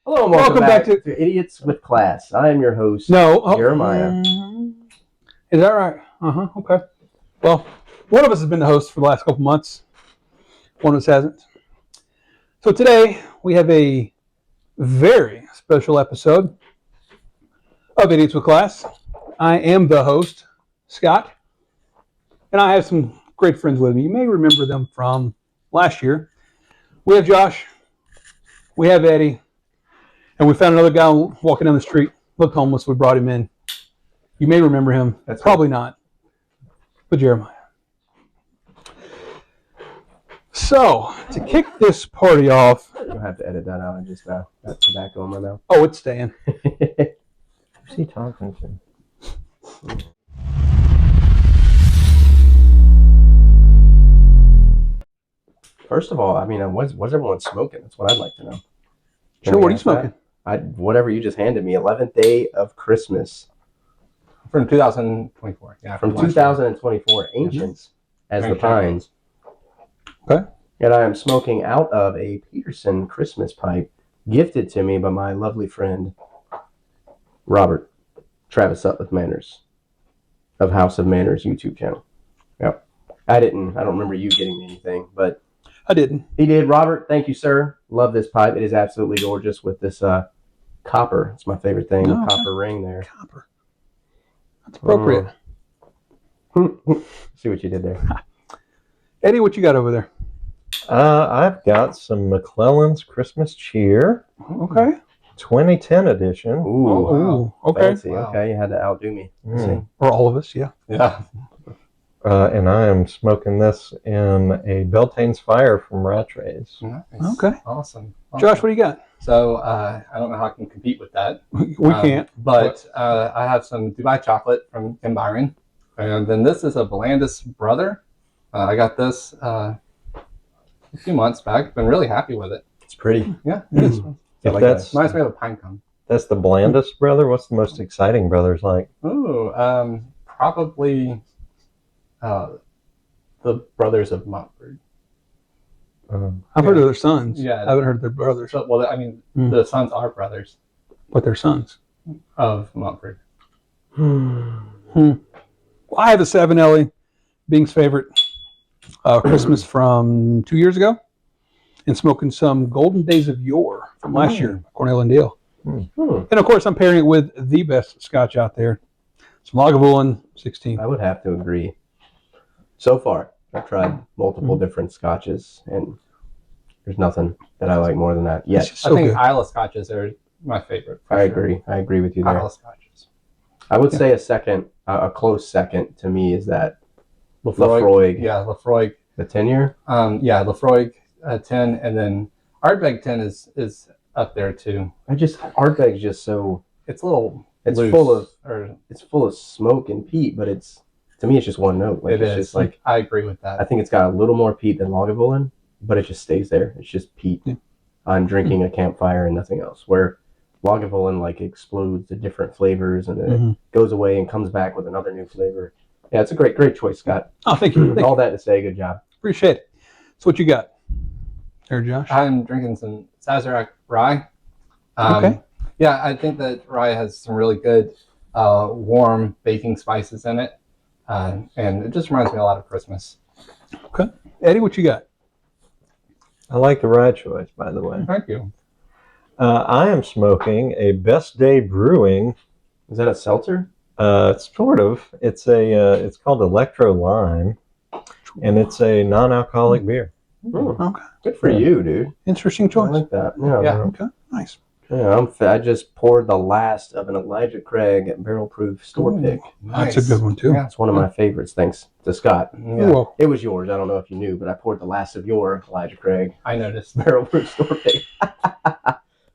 Hello and welcome back to Idiots with Class. I am your host, Jeremiah. Is that right? Okay. Well, one of us has been the host for the last couple months. One of us hasn't. So today we have a very special episode of Idiots with Class. I am the host, Scott, and I have some great friends with me. You may remember them from last year. We have Josh, we have Eddie, and we found another guy walking down the street, looked homeless. We brought him in. You may remember him. That's probably not. But Jeremiah. So, to kick this party off... You'll have to edit that out. I just got tobacco in my mouth. Oh, it's staying. Who's he talking to? First of all, I mean, what's everyone smoking? That's what I'd like to know. Sure, what are you smoking? Whatever you just handed me. 11th day of Christmas. From 2024. Yeah, from 2024. Ancients as the Pines. Okay. And I am smoking out of a Peterson Christmas pipe gifted to me by my lovely friend, Robert Travis Sutliff Manners of House of Manners YouTube channel. Yep. I don't remember you getting me anything, but I didn't. He did. Robert, thank you, sir. Love this pipe. It is absolutely gorgeous with this copper. It's my favorite thing. The copper ring there. Copper. That's appropriate. See what you did there. Eddie, what you got over there? I've got some McClellan's Christmas Cheer. Okay. 2010 edition. Ooh, okay. Fancy. Wow. Okay, you had to outdo me. Or all of us, yeah. Yeah. And I am smoking this in a Beltane's Fire from Rattrays. Nice. Okay. Awesome. Josh, what do you got? So I don't know how I can compete with that. We can't. But I have some Dubai chocolate from Tim Byron. And then this is a Blandis Brother. I got this a few months back. Been really happy with it. It's pretty. Yeah, it is. Reminds me of a pine cone. That's the blandest brother. What's the most exciting brothers like? Ooh, probably the Brothers of Montford. I've heard of their sons. Yeah. I haven't heard of their brothers. So, well, I mean, the sons are brothers. But they're sons. Of Montford. Well, I have a 7 Ellie, Bing's favorite, Christmas from 2 years ago, and smoking some Golden Days of Yore from last year, Cornell and Dale. And of course, I'm pairing it with the best scotch out there, some Lagavulin 16. I would have to agree. So far, I've tried multiple different scotches, and there's nothing that I like more than that yet. So I think good. Isla scotches are my favorite. I agree. I agree with you there. Isla scotches. I would say a close second to me is that Lafroig. Yeah, Lafroig. The 10-year? Yeah, Lafroig 10, and then Ardbeg 10 is up there too. Ardbeg's just so... It's a little loose, full of smoke and peat, but to me it's just one note. It's just like, I agree with that. I think it's got a little more peat than Lagavulin, but it just stays there. It's just peat. Yeah. I'm drinking a campfire and nothing else. Where Lagavulin explodes to different flavors and then it goes away and comes back with another new flavor. Yeah, it's a great choice, Scott. Oh, thank you. All that to say, good job. Appreciate it. So what you got there, Josh? I'm drinking some Sazerac rye. Okay. Yeah, I think that rye has some really good warm baking spices in it. And it just reminds me a lot of Christmas. Okay. Eddie, what you got? I like the rye choice, by the way. Thank you. I am smoking a Best Day Brewing. Is that a seltzer? Sort of. It's called Electro Lime, and it's a non-alcoholic beer. Okay. Good for you, dude. Interesting choice. I like that. Yeah. Okay. Nice. Yeah, I just poured the last of an Elijah Craig barrel proof store pick. Nice. That's a good one too. Yeah. It's one of my favorites, thanks to Scott. Yeah. Well, It was yours. I don't know if you knew, but I poured the last of your Elijah Craig I noticed. barrel proof store pick.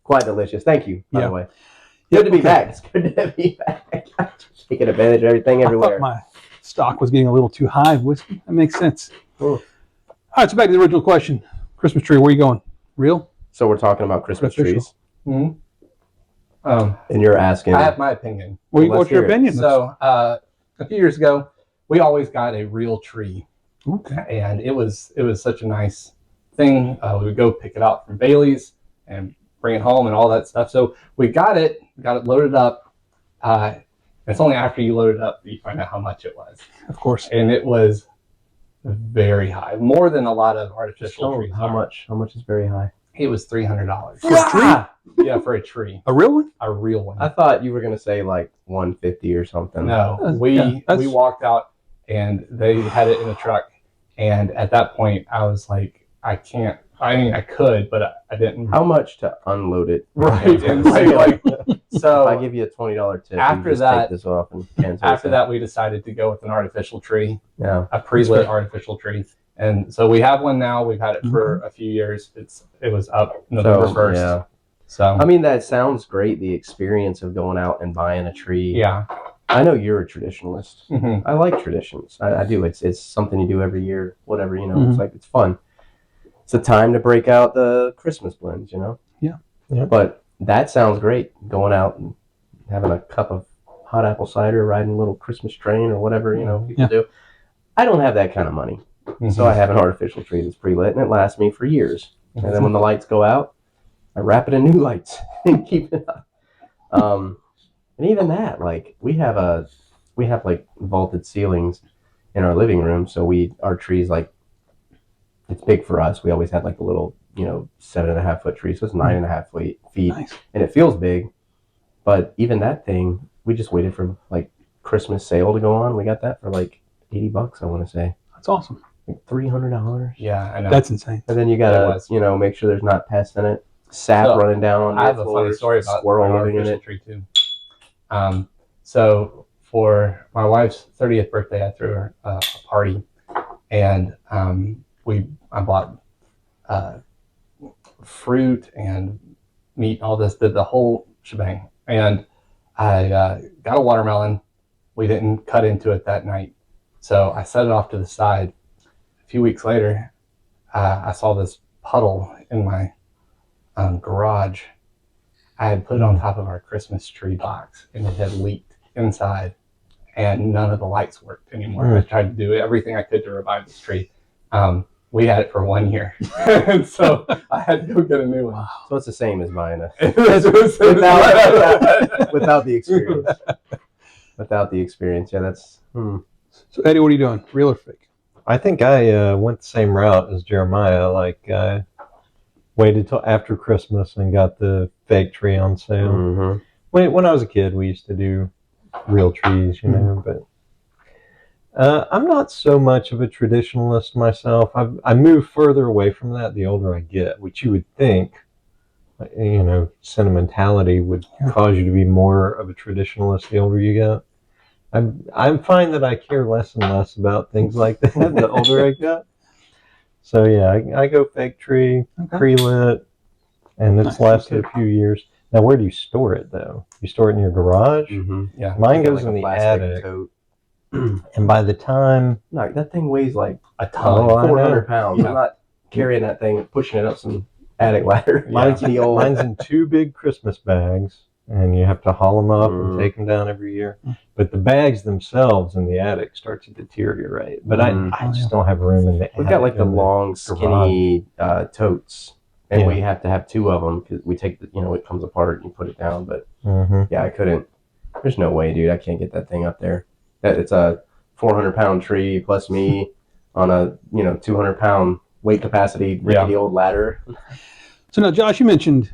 Quite delicious. Thank you, by the way. Yeah, Good to be back. It's good to be back. Taking advantage of everything everywhere. I thought my stock was getting a little too high of whiskey. That makes sense. Cool. All right, so back to the original question. Christmas tree, where are you going? Real? So we're talking about Christmas trees. Mm-hmm. And you're asking. I have my opinion. Well, what's your opinion? So a few years ago, we always got a real tree. Okay. And it was such a nice thing. We would go pick it out from Bailey's and bring it home and all that stuff. So we got it loaded up. It's only after you load it up that you find out how much it was. Of course. And it was very high, more than a lot of artificial trees. How much? How much is very high? It was $300 For a tree? Yeah, for a tree, A real one? a real one. I thought you were gonna say like 150 or something. No, Yeah, we walked out and they had it in a truck, and at that point I was like, I can't. I mean, I could, but I didn't. How much to unload it? Right, and like so. If I give you a $20 tip, After you just that- take this off and cancel After it. that, we decided to go with an artificial tree, Yeah. a pre-lit artificial tree, and so we have one now. We've had it for a few years. It was up November 1st. Yeah. So I mean, that sounds great. The experience of going out and buying a tree. yeah. I know you're a traditionalist. Mhm. I like traditions. I do. It's something you do every year. Whatever, you know. Mhm. It's like it's fun. It's a time to break out the Christmas blends, you know. Yeah. Yeah. But that sounds great. Going out and having a cup of hot apple cider, riding a little Christmas train or whatever, you know, people Yeah. do. I don't have that kind of money, so I have an artificial tree that's pre-lit, and it lasts me for years. And then when the lights go out, I wrap it in new lights and keep it up. And even that, like we have like vaulted ceilings in our living room, so our trees, like, it's big for us. We always had like a little, 7.5 foot tree, so it's 9.5 feet, Nice. and it feels big. But even that thing, we just waited for like Christmas sale to go on. We got that for like $80, I want to say, That's awesome. like $300. Yeah, I know. That's insane. And then you It gotta, was. make sure there's not pests in it, sap So, running down on I have the a floors, funny story about squirrel my living in artificial it. tree too. So for my wife's 30th birthday, I threw her a party, and I bought fruit and meat, all this, did the whole shebang, and I got a watermelon. We didn't cut into it that night, so I set it off to the side. A few weeks later, I saw this puddle in my garage. I had put it on top of our Christmas tree box, and it had leaked inside, and none of the lights worked anymore. I tried to do everything I could to revive this tree. We had it for 1 year, and so I had to go get a new one. So it's the same as buying a Without- without the experience. Without the experience, yeah, that's. So, Eddie, what are you doing? Real or fake? I think I went the same route as Jeremiah. Like, I waited till after Christmas and got the fake tree on sale. Mm-hmm. When I was a kid, we used to do real trees, but I'm not so much of a traditionalist myself. I move further away from that the older I get, which you would think, sentimentality would cause you to be more of a traditionalist the older you get. I'm fine that I care less and less about things like that the older I get. So yeah, I go fake tree, pre-lit, and it's Nice. lasted a few years. Now, where do you store it though? You store it in your garage? Mm-hmm. Yeah, Mine goes like in a the plastic attic, tote. and by the time No, that thing weighs like a ton. Oh, I know. 400 pounds. Yeah. I'm not carrying that thing and pushing it up some attic ladder. mine's Old. in 2 big Christmas bags, and you have to haul them up and Mm. take them down every year. But the bags themselves in the attic start to deteriorate. But Mm. I just don't have room in the attic. We've got like the in long, skinny totes, and we have to have 2 of them because we take it comes apart and you put it down. But Mhm. yeah, I couldn't. There's no way, dude. I can't get that thing up there. It's a 400-pound tree plus me on a 200-pound weight capacity rickety old ladder. So now, Josh, you mentioned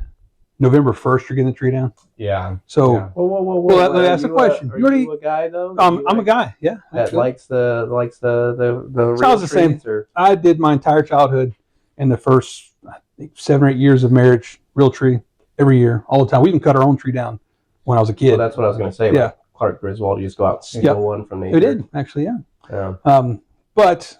November 1st you're getting the tree down. Yeah. So Yeah. Whoa! Well, let me ask a question. Are You already- you a guy though? I'm a guy, yeah. that actually. likes the Sounds real the same. trees, or I did my entire childhood and the first, I think, 7 or 8 years of marriage, real tree, every year, all the time. We even cut our own tree down when I was a kid. well, that's what I was going to say. Yeah. Like Clark Griswold, you just go out and steal Yep. one from the. We did, actually, yeah. Yeah. But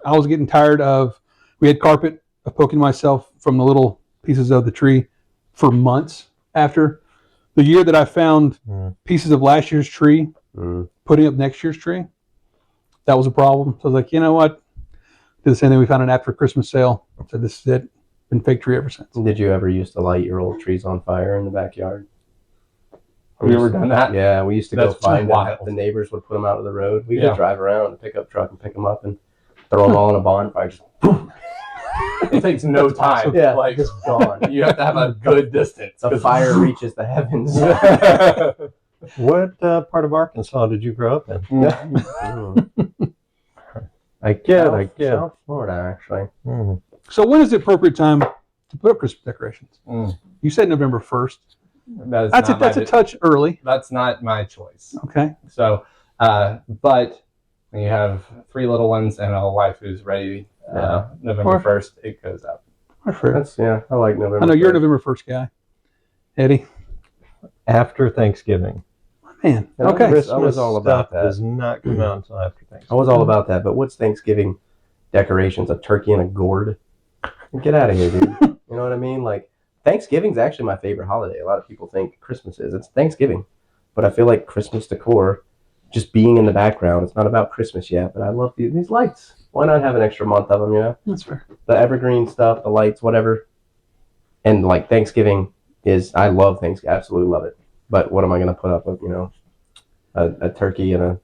I was getting tired of, we had carpet of poking myself from the little pieces of the tree for months after. The year that I found pieces of last year's tree, Mm. putting up next year's tree, that was a problem. So I was like, you know what? Did the same thing. We found an after Christmas sale. Said, this is it. Been fake tree ever since. Did you ever used to light your old trees on fire in the backyard? Have you ever done that? Yeah, we used to That's go find them. wild. The neighbors would put them out of the road. We Yeah. could drive around in a pickup truck and pick them up and throw them all in a bonfire. Just boom. It takes no time. Yeah, Like, just gone. you have to have a good distance. The fire reaches the heavens. What part of Arkansas did you grow up in? I get. South Florida, actually. Mm. So when is the appropriate time to put up Christmas decorations? Mm. You said November 1st. That's a a touch early. That's not my choice. Okay. So, but when you have 3 little ones and a wife who's ready, November 1st, it goes up. That's fair. I like November. I know you're a 1st. November 1st guy. Eddie? After Thanksgiving. Man. And Okay. I was all about Stuff that. does not come out until after I Thanksgiving. was all about that, but what's Thanksgiving decorations? A turkey and a gourd? Get out of here, dude. You know what I mean? Like, Thanksgiving's actually my favorite holiday. A lot of people think Christmas is. It's Thanksgiving. But I feel like Christmas decor, just being in the background, it's not about Christmas yet, but I love these lights. Why not have an extra month of them, you know? That's fair. The evergreen stuff, the lights, whatever. And, like, Thanksgiving I love Thanksgiving. Absolutely love it. But what am I going to put up with, you know? A turkey and a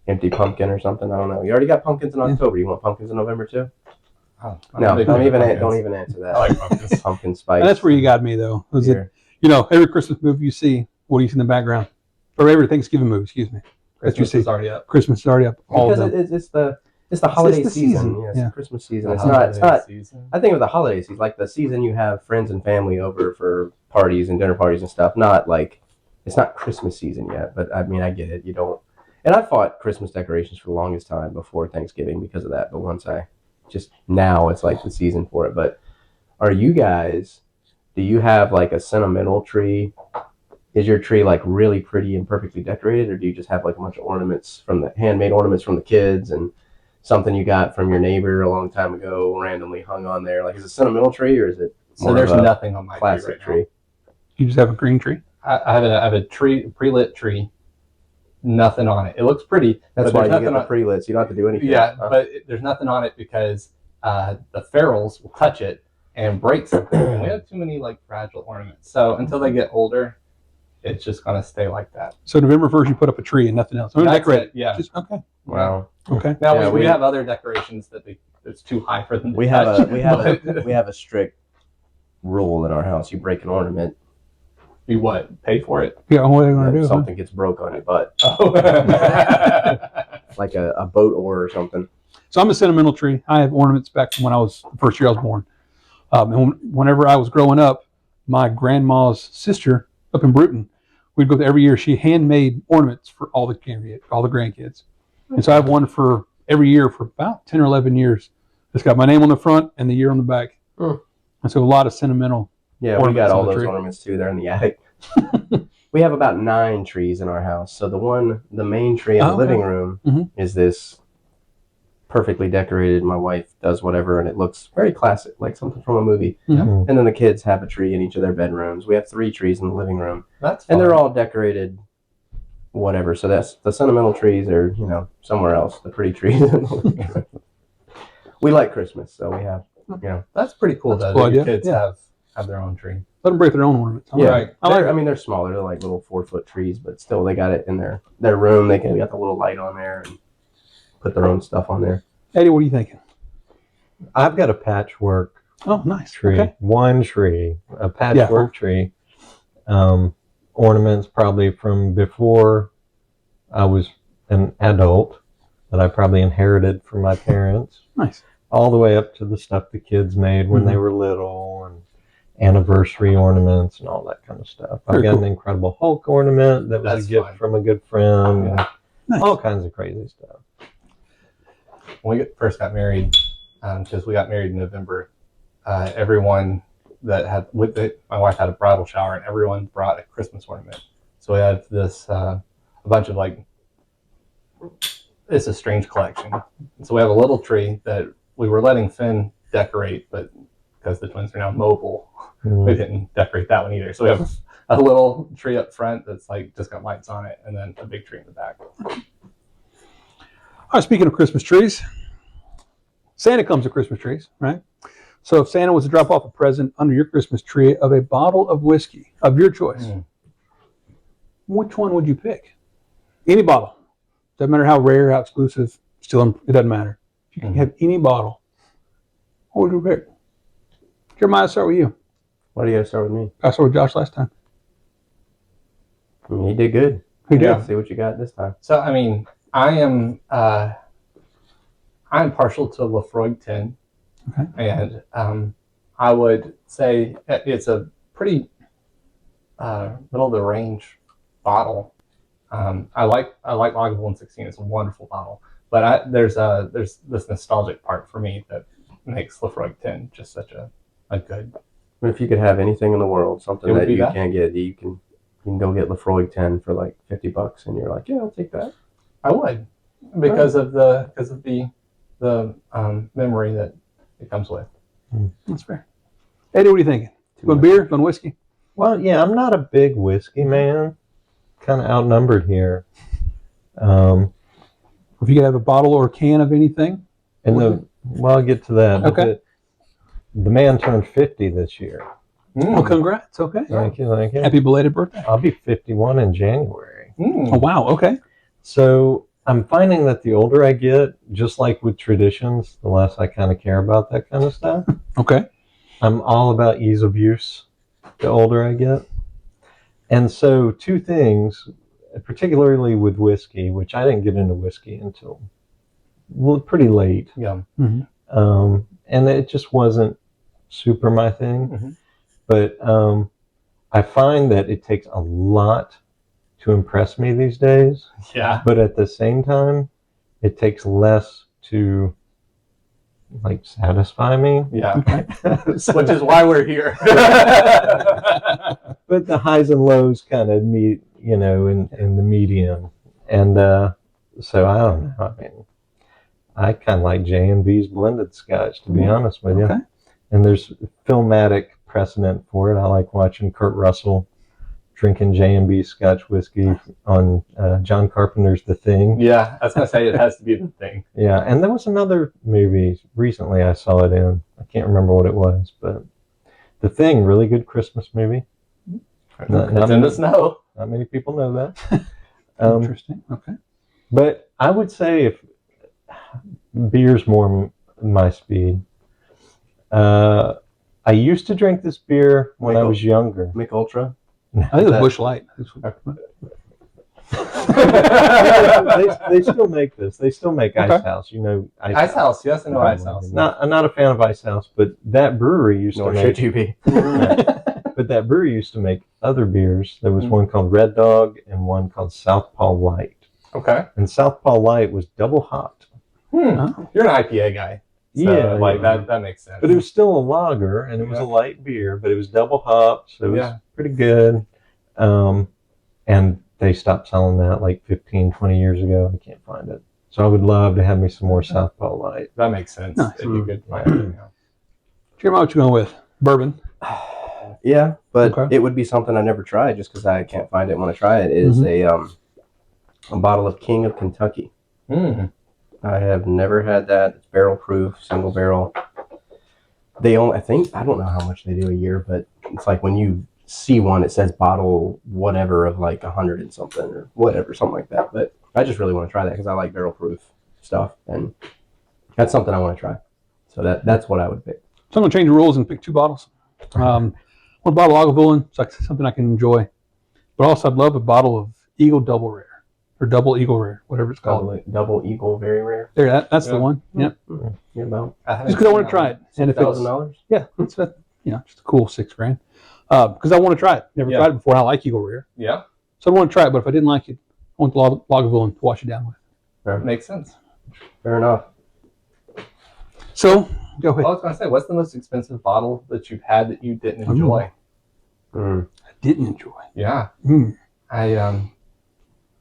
empty pumpkin or something? I don't know. You already got pumpkins in October. You want pumpkins in November, too? Oh, No, don't even pumpkins. answer that. I like pumpkins. Pumpkin spice. And that's where you got me, though. Was it, Here. you know, every Christmas movie you see, what do you see in the background? Or every Thanksgiving movie, excuse me. That you Christmas see. is already up. Christmas is already up. All of Because them. it's the holiday the season. season. Yeah, it's Yeah. the Christmas season. The It's not. holiday season. I think of the holiday season, like the season you have friends and family over for parties and dinner parties and stuff. Not like it's not Christmas season yet. But I mean, I get it. You don't. And I fought Christmas decorations for the longest time before Thanksgiving because of that. But now it's like the season for it. But are you guys? Do you have like a sentimental tree? Is your tree like really pretty and perfectly decorated, or do you just have like a bunch of ornaments handmade ornaments from the kids and something you got from your neighbor a long time ago randomly hung on there? Like, is it a sentimental tree or is it So more there's of a nothing on my classic tree. Right You just have a green tree. now. I have a tree, pre-lit tree, nothing on it. It looks pretty. That's but why there's you get the nothing pre-lits. You don't have to do anything. Yeah, Huh? but there's nothing on it because the ferals will touch it and break something. And we have too many like fragile ornaments. So until they get older, it's just gonna stay like that. So November 1st, you put up a tree and nothing else. I'm That's decorate. it, yeah. Just, okay. Wow. Okay. Now Yeah, we have other decorations that it's too high for them. To We have touch, we have a strict rule in our house. You break an ornament, You what? Pay for it? Yeah, what are you going to do? something gets broke on your butt, Oh. like a boat oar or something. So I'm a sentimental tree. I have ornaments back from when I was the first year I was born. And whenever I was growing up, my grandma's sister up in Bruton, we'd go there every year. She handmade ornaments for all the grandkids. And so I have one for every year for about 10 or 11 years. It's got my name on the front and the year on the back. Hmm. And so a lot of sentimental. Yeah, we got Ornaments all on the those tree. ornaments too. They're in the attic. We have about 9 trees in our house. So the main tree in the Oh, living okay. room Mhm. is this perfectly decorated. My wife does whatever, and it looks very classic, like something from a movie. Mhm. And then the kids have a tree in each of their bedrooms. We have 3 trees in the living room, That's and fun. they're all decorated, whatever. So that's the sentimental trees are somewhere else. The pretty trees. In the living room. We like Christmas, so we have That's pretty cool That's though. a cool That your idea. kids Yeah. have their own tree. Let them break their own ornaments. I Yeah, like it. I like it. I mean, they're smaller. They're like little 4-foot trees, but still, they got it in their room. They got the little light on there and put their own stuff on there. Eddie, what are you thinking? I've got a patchwork Oh, nice. tree. Okay. One tree, a patchwork tree. Ornaments probably from before I was an adult that I probably inherited from my parents, Nice. all the way up to the stuff the kids made when they were little and anniversary ornaments and all that kind of stuff. I've Very got cool. an Incredible Hulk ornament that was That's a gift fun. from a good friend. Yeah. Nice. All kinds of crazy stuff. When we first got married, because we got married in November, everyone that had my wife had a bridal shower, and everyone brought a Christmas ornament. So we had this a bunch of it's a strange collection. So we have a little tree that we were letting Finn decorate, but because the twins are now mobile, we didn't decorate that one either. So we have a little tree up front that's just got lights on it, and then a big tree in the back. All right, speaking of Christmas trees, Santa comes with Christmas trees, right? So if Santa was to drop off a present under your Christmas tree of a bottle of whiskey of your choice, which one would you pick? Any bottle. Doesn't matter how rare, how exclusive, it doesn't matter. You can have any bottle. What would you pick? Jeremiah, start with you. Why do you got to start with me? I started with Josh last time. I mean, you did good. Who did? Yeah. See what you got this time. So I mean, I'm partial to Lafroig 10, Okay. and I would say it's a pretty middle of the range bottle. I like Lagavulin 16. It's a wonderful bottle, but there's this nostalgic part for me that makes Lafroig 10 just such a good. But if you could have anything in the world, something It would that be you that. can't get, you can go get Lafroig 10 for like $50, and you're like, yeah, I'll take that. I would because of the memory that it comes with. That's fair. Eddie, what are you thinking? Going beer? Going whiskey? Well, yeah, I'm not a big whiskey man. Kind of outnumbered here. If you could have a bottle or a can of anything? I'll get to that. Okay. The man turned 50 this year. Well, congrats. Okay. Thank you. Happy belated birthday. I'll be 51 in January. Oh, wow. Okay. So I'm finding that the older I get, just like with traditions, the less I kind of care about that kind of stuff. Okay. I'm all about ease of use the older I get. And so two things, particularly with whiskey, which I didn't get into whiskey until pretty late. Yeah. Mm-hmm. And it just wasn't super my thing. Mm-hmm. But I find that it takes a lot to impress me these days. Yeah. But at the same time, it takes less to like satisfy me. Yeah. Okay. Which is why we're here. But the highs and lows kind of meet, in the medium. And so I don't know. I mean, I kind of like J&B's blended scotch, to be honest with you. Okay. And there's filmatic precedent for it. I like watching Kurt Russell drinking J&B Scotch whiskey on John Carpenter's The Thing. Yeah, I was gonna say it has to be The Thing. Yeah, and there was another movie recently I saw it in. I can't remember what it was, but The Thing, really good Christmas movie. It's in the snow. Not many people know that. Interesting. Okay. But I would say if beer's more my speed. I used to drink this beer when I was younger. Mick Ultra. I think it's Busch Light. they still make this. They still make Okay. Ice House. Ice House, yes, I know Ice House. I'm not a fan of Ice House, but that brewery used to Nor make. should you be. But that brewery used to make other beers. There was one called Red Dog and one called Southpaw Light. Okay. And Southpaw Light was double hopped. Oh. You're an IPA guy. So, that makes sense. But it was still a lager, and it was a light beer, but it was double hopped, so it was pretty good. And they stopped selling that like 15, 20 years ago. I can't find it. So I would love to have me some more Southpaw Light. That makes sense. Nice. It'd be good to find. Jeremiah, what you going with? Bourbon. Yeah, but Okay. it would be something I never tried just because I can't find it when I try it. Is a bottle of King of Kentucky. Mm. I have never had that. It's barrel proof, single barrel. I don't know how much they do a year, but it's like when you see one, it says bottle whatever of like 100 and something or whatever, something like that. But I just really want to try that because I like barrel proof stuff, and that's something I want to try. So that's what I would pick. So I'm going to change the rules and pick two bottles. One bottle of Lagavulin. It's like something I can enjoy. But also, I'd love a bottle of Eagle Double Rare or Double Eagle Rare, whatever it's called. Double Eagle, very rare. There, that's the one. Yeah. Yeah, about Just because I want to try it. And if it's $1,000. yeah, it's just a cool $6,000. Because I want to try it. Never tried it before. I like Eagle Rare, Yeah, so I want to try it. But if I didn't like it, I want the Lagavulin to wash it down with. makes sense. Fair enough. So go ahead. I was gonna say, what's the most expensive bottle that you've had that you didn't enjoy? Mm. I didn't enjoy. Yeah, Mm.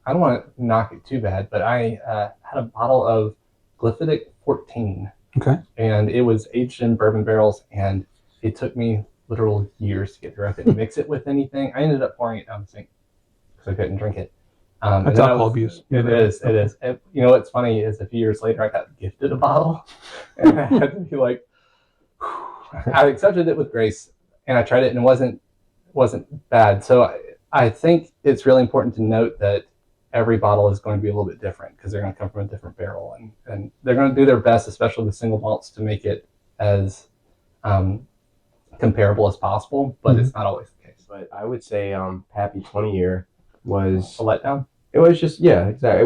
I don't want to knock it too bad, but I had a bottle of Glyphidic 14, Okay. and it was aged in bourbon barrels, and it took me literal years to get through. I couldn't mix it with anything. I ended up pouring it down the sink because I couldn't drink it. That's alcohol abuse. It is. You know what's funny is a few years later I got gifted a bottle, and I had to be like, I accepted it with grace, and I tried it, and it wasn't bad. So I think it's really important to note that every bottle is going to be a little bit different because they're going to come from a different barrel, and they're going to do their best, especially with single malts, to make it as comparable as possible, but it's not always the case. But I would say Happy 20 Year was A letdown. it was just yeah, exactly.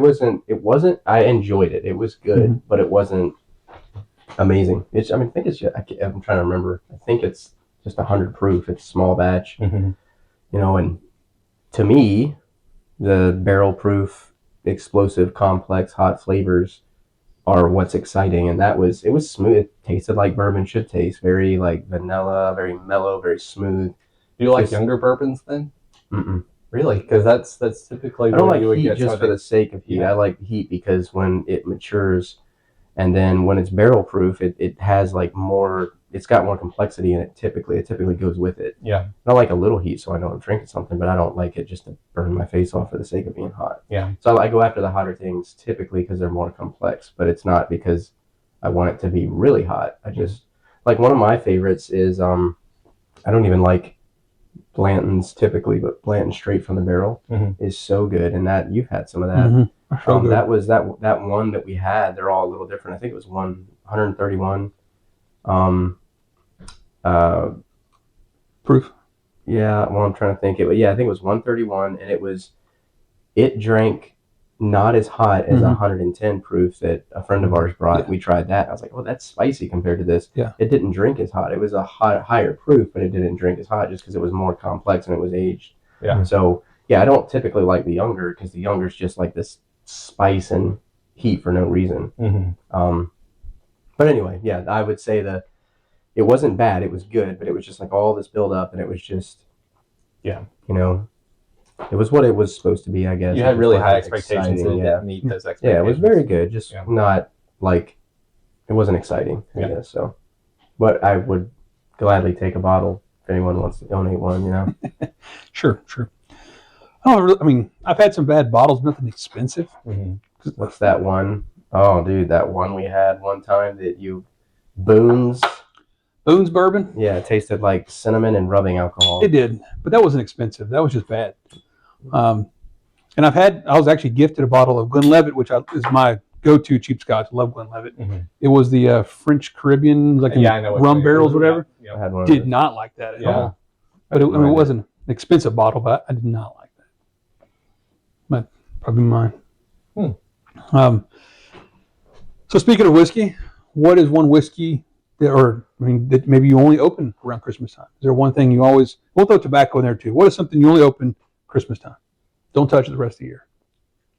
It wasn't I enjoyed it. It was good, but it wasn't amazing. I mean, I think it's just, I'm trying to remember. I think it's just 100 proof. It's small batch, Mm-hmm. and to me, the barrel proof, explosive, complex, hot flavors are what's exciting. And it was smooth. It tasted like bourbon should taste. Very like vanilla, very mellow, very smooth. Do you like Just- younger bourbons then? Mm-mm. Really? Because that's typically I don't where like you would heat get just for something. the sake of heat. Yeah. I like heat because when it matures, and then when it's barrel proof, it has like more. It's got more complexity in it. It typically goes with it. Yeah. I like a little heat, so I know I'm drinking something, but I don't like it just to burn my face off for the sake of being hot. Yeah. So I go after the hotter things typically because they're more complex, but it's not because I want it to be really hot. I just like one of my favorites is I don't even like Blanton's typically, but Blanton straight from the barrel is so good, and that you've had some of that. So good. That was that one that we had. They're all a little different. I think it was 131. Proof. Yeah. Well, I'm trying to think it, but yeah, I think it was 131, and it drank not as hot as 110 proof that a friend of ours brought. Yeah. We tried that. I was like, well, that's spicy compared to this. Yeah. It didn't drink as hot. It was a higher proof, but it didn't drink as hot just because it was more complex and it was aged. Yeah. So yeah, I don't typically like the younger because the younger is just like this spice and heat for no reason. Mm-hmm. But anyway, yeah, I would say that it wasn't bad. It was good, but it was just like all this build up, and it was just, Yeah. It was what it was supposed to be, I guess. You It had just really high wasn't expectations exciting, and it yeah. didn't meet those expectations. Yeah, it was very good. Just Yeah. not like it wasn't exciting, I Yeah. guess. So, but I would gladly take a bottle if anyone wants to donate one. Sure. I mean, I've had some bad bottles, nothing expensive. Mm-hmm. What's that one? Oh, dude, that one we had one time that Boone's. Boone's bourbon. Yeah, it tasted like cinnamon and rubbing alcohol. It did, but that wasn't expensive. That was just bad. And I was actually gifted a bottle of Glenlivet, which is my go-to cheap scotch. I love Glenlivet. Mm-hmm. It was the French Caribbean, like in I know what rum you mean. barrels, whatever. Yeah. I had one. Of Did those. not like that at Yeah. all. But it wasn't an expensive bottle, but I did not like that. But probably mine. So speaking of whiskey, what is one whiskey that maybe you only open around Christmas time? Is there one thing you always? We'll throw tobacco in there too. What is something you only open Christmas time? Don't touch it the rest of the year.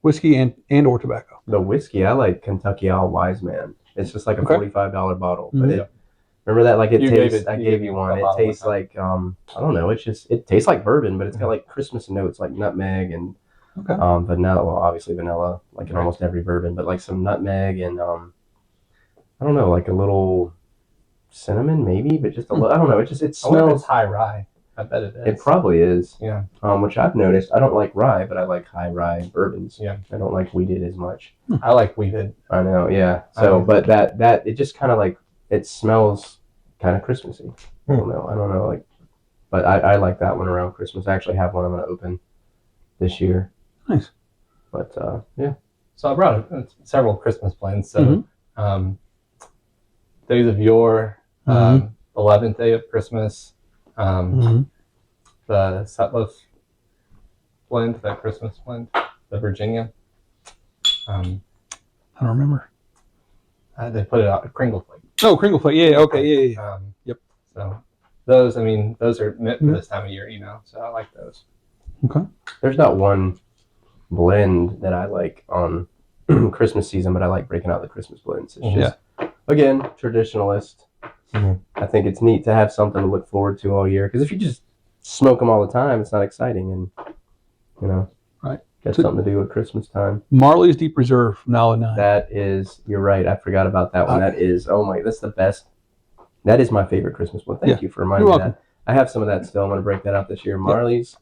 Whiskey and or tobacco. The whiskey, I like Kentucky Owl Wise Man. It's just like a Okay. $45 bottle, Mhm. but remember that like it You tastes. gave it- I you gave gave you me one. a It bottle tastes one like I don't know. It tastes like bourbon, but it's got like Christmas notes like nutmeg and Okay. vanilla. Well, obviously vanilla, like in Right. almost every bourbon, but like some nutmeg and I don't know, like a little cinnamon maybe, but just a little. I don't know. It I wonder if smells. it's high rye. I bet it is. It probably is. Yeah. Which I've noticed. I don't like rye, but I like high rye bourbons. Yeah. I don't like wheated as much. I like weeded. I know, yeah. So, but that it just kind of like it smells kind of Christmassy. I don't know, like, but I like that one around Christmas. I actually have one I'm gonna open this year. Nice. But yeah, So I brought several Christmas blends. So days of yore, 11th day of Christmas, the Sutliff blend, that Christmas blend, the Virginia. I don't remember. They put it out Kringle Flake. Oh, Kringle Flake. Yeah. Okay. Yeah. Yep. So those, I mean, those are meant for this time of year, So I like those. Okay. there's not one blend that I like on Christmas season, but I like breaking out the Christmas blends. It's just again traditionalist. I think it's neat to have something to look forward to all year because if you just smoke them all the time, it's not exciting, and Right. Got something to do at Christmas time. Marley's Deep Reserve from Nala 9. That is, you're right. I forgot about that one. That is, oh my, that's the best. That is my favorite Christmas one. Thank you for reminding me of that. I have some of that still. I'm going to break that out this year. Marley's,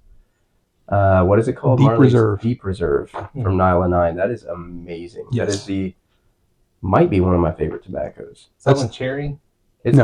what is it called? Deep Marley's Reserve. Deep Reserve from Nila 9. That is amazing. Yes. That is might be one of my favorite tobaccos. Southern cherry. It's No.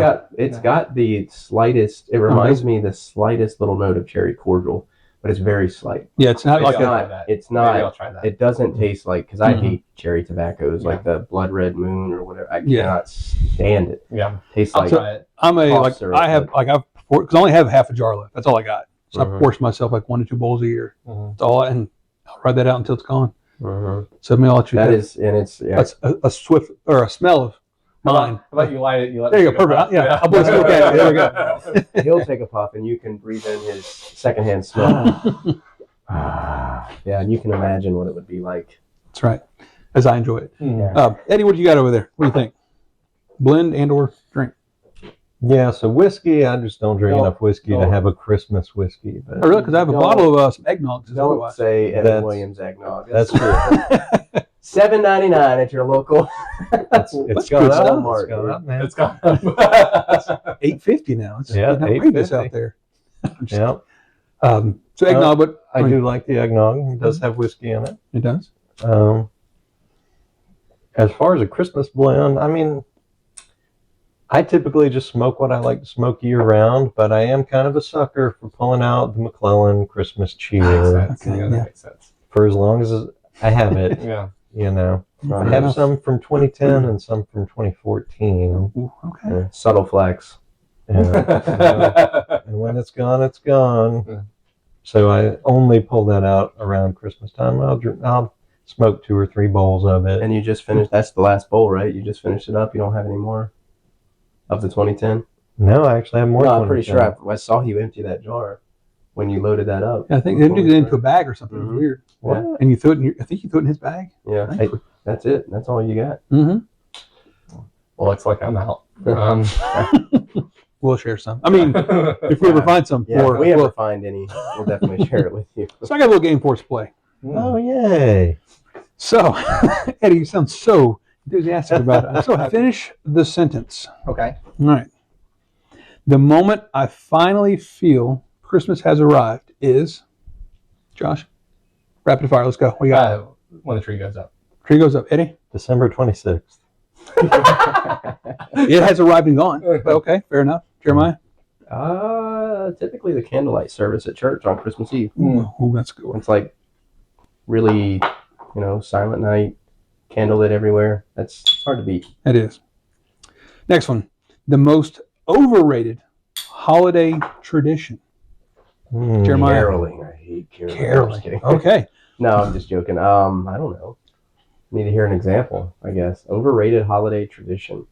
got the slightest. It reminds me the slightest little note of cherry cordial, but it's very slight. Yeah, it's not Maybe like I'll try a. that. It's Maybe I'll not. try that. It doesn't taste like because I Mhm. hate cherry tobaccos like the Blood Red Moon or whatever. I Yeah. cannot stand it. Yeah, Tastes I'll like try it. I'm a cough like syrup, I have but- like I've because I only have half a jar left. That's all I got. So I Mhm. force myself like 1 to 2 bowls a year. Mhm. That's all, and I'll ride that out until it's gone. Mhm. So maybe I'll let you. That have is, and it's yeah. that's a swift or a smell of mine. How about you light it? You let There you it go, take a perfect. puff? Yeah, I'll put smoke at it. There we go. He'll take a puff, and you can breathe in his secondhand smell. Yeah, and you can imagine what it would be like. That's right. As I enjoy it. Mm. Eddie, what do you got over there? What do you think? Blend and or drink? Yeah, so whiskey, I just don't drink Don't- enough whiskey to don't. have a Christmas whiskey. Oh, But really? Because I have a Don't- bottle of some eggnog. Don't Otherwise. say Evan That's- Williams eggnog. that's true. $7.99 at your local. It's That's gone good up. stuff. It's gone up, man. It's gone. $8.50 now. It's Yeah, getting outrageous $8.50. out there. Yeah, So eggnog, but I do like the eggnog. It does have whiskey in it. it does. As far as a Christmas blend, I mean, I typically just smoke what I like to smoke year round, but I am kind of a sucker for pulling out the McClellan Christmas cheer Makes sense. Okay, Yeah, yeah. that makes sense. for as long as I have it. Yeah. You know, I Fair have enough. some from 2010 and some from 2014. Ooh, okay. Yeah, subtle flex. And, and when it's gone, it's gone. Yeah. So I only pull that out around Christmas time. I'll smoke 2 or 3 bowls of it. And you just finished. That's the last bowl, right? You just finished it up. You don't have any more of the 2010. No, I actually have more. No, I'm pretty 2010. sure I saw you empty that jar when you loaded that up. Yeah, I think they did it into a bag or something. It was Mhm. weird. What? And you threw it in I think you threw it in his bag. Yeah, that's it. That's all you got. Mm-hmm. Well, looks like I'm out. We'll share some. I mean, if we ever find some, Yeah, or if we ever well, find any, we'll definitely share it with you. so I got a little game for us to play. Oh, yay. So, Eddie, you sound so enthusiastic about it. I'm so happy. Finish the sentence. Okay. All right. The moment I finally feel Christmas has arrived is, Josh, rapid fire. Let's go. What you got? When the tree goes up. Tree goes up. Eddie, December 26th. it has arrived and gone. But okay, fair enough. Jeremiah? Typically the candlelight service at church on Christmas Eve. Ooh, that's a good one. It's like really, silent night, candlelit everywhere. It's hard to beat. It is. Next one. The most overrated holiday tradition. Jeremiah? Caroling. I hate caroling. I'm just Caroling. kidding. Okay. No, I'm just joking. I don't know. Need to hear an example, I guess. Overrated holiday tradition.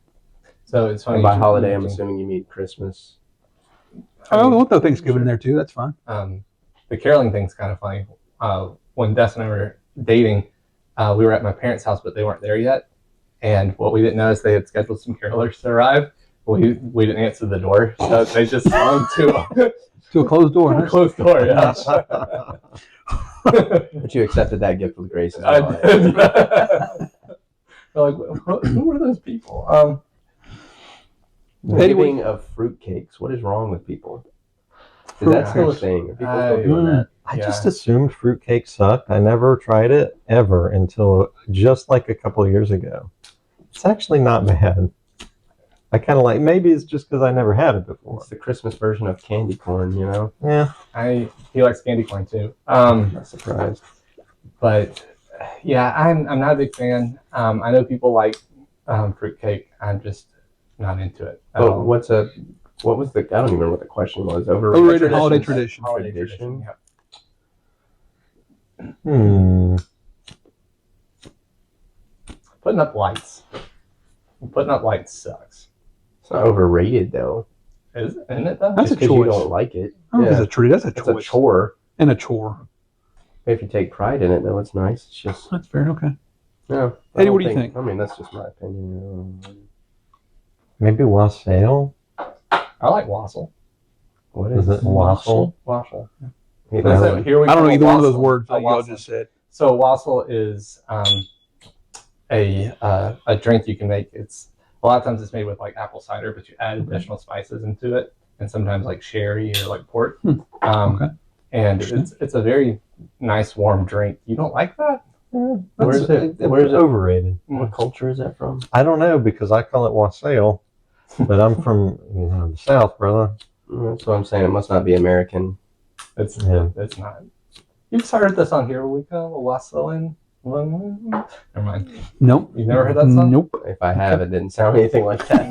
So it's funny. And by you holiday, I'm mentioned, assuming you mean Christmas. I want the Thanksgiving in there too. That's fine. The caroling thing's kind of funny. When Des and I were dating, we were at my parents' house, but they weren't there yet. And what we didn't know is they had scheduled some carolers to arrive. We didn't answer the door, so they just swung to To a closed door. a Huh? closed door. Yeah. But you accepted that gift with grace as I well. did. They're like, who were those people? Giving of fruitcakes. What is wrong with people? Is that still a thing? Are people still doing that? I Yeah. just assumed fruitcake sucked. I never tried it ever until just like a couple of years ago. It's actually not bad. I kind of maybe it's just because I never had it before. It's the Christmas version of candy corn, Yeah. He likes candy corn too. I'm not surprised. But yeah, I'm not a big fan. I know people like fruitcake. I'm just not into it. But what was the, I don't even remember what the question was. Overrated holiday tradition. Holiday Tradition. tradition. Yeah. Putting up lights. Putting up lights sucks. It's not overrated though. Isn't it though? That's a Just 'cause you choice. don't like it. I don't think Yeah. it's a treat. That's a It's a choice. chore. And a chore. If you take pride in it, though, it's nice. It's just That's fair. Okay. no. Eddie, what do you think? I mean, that's just my opinion. Maybe wassail. I like wassail. What Is is it wassail? Wassail. You That's know, it. Here we I don't call know it either one of those wassail. words A that y'all wassail. just said. So wassail is a drink you can make. It's a lot of times it's made with like apple cider, but you add additional spices into it, and sometimes like sherry or like port. Okay. And it's a very nice warm drink. You don't like that? Where is it? It's Where is it? overrated. What culture is that from? I don't know because I call it wassail, but I'm from the South, brother. That's what I'm saying. It must not be American. It's Yeah. it's not. You've heard the song "Here We Go," Wassailing. Never mind. Nope. You've never heard that song? Nope. If I have, it didn't sound anything like that.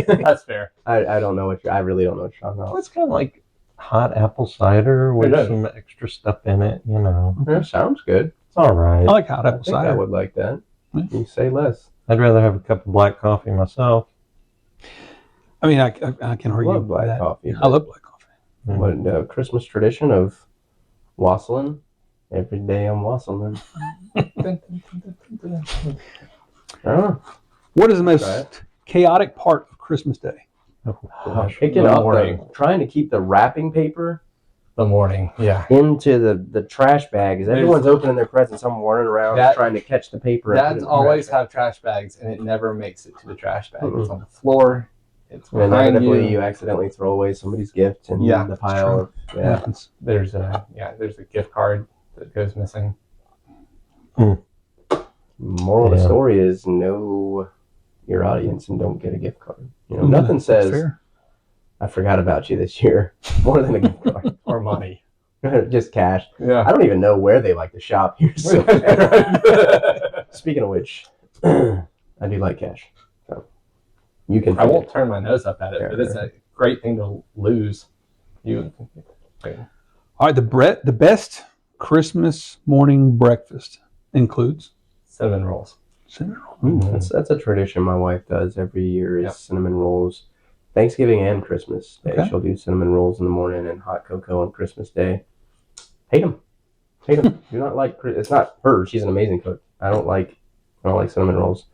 No, that's fair. I don't know what I really don't know what you're talking Well, about. it's kind of like hot apple cider with It is. some extra stuff in it. You know, Yeah, sounds good. it's all right. I like hot I apple think I cider. would like that. Yeah. You say less. I'd rather have a cup of black coffee myself. I mean, I can I argue love with black that. coffee. I love black coffee. What Christmas tradition of wassailing? Every day I'm wassailing. Oh, What is the Try most chaotic part of Christmas Day? Oh, gosh. picking The up morning. trying to keep the wrapping paper The morning, yeah. into the trash bag as everyone's opening their presents. I'm running around That- trying to catch the paper. and put it Dads in the always trash bag. have trash bags, and it never makes it to the trash bag. Mm-mm. It's on the floor. It's And behind inevitably, you. you accidentally throw away somebody's gift in Yeah, the pile of It happens. There's a gift card that goes missing. Moral of the Yeah. story is know your audience and don't get a gift card. You know, Mm, nothing that's says fair. I forgot about you this year more than a gift card. Or money. Just cash. Yeah. I don't even know where they like to shop here. So. Speaking of which, I do like cash. So you can. I won't turn my nose up at it, Yeah, but it's a great thing to lose. You. All right, the best Christmas morning breakfast includes Cinnamon rolls. cinnamon roll. That's a tradition my wife does every year. Is Yep. cinnamon rolls. Thanksgiving and Christmas Day, Okay. she'll do cinnamon rolls in the morning and hot cocoa on Christmas Day. Hate them. Do not like. It's not her. She's an amazing cook. I don't like cinnamon rolls.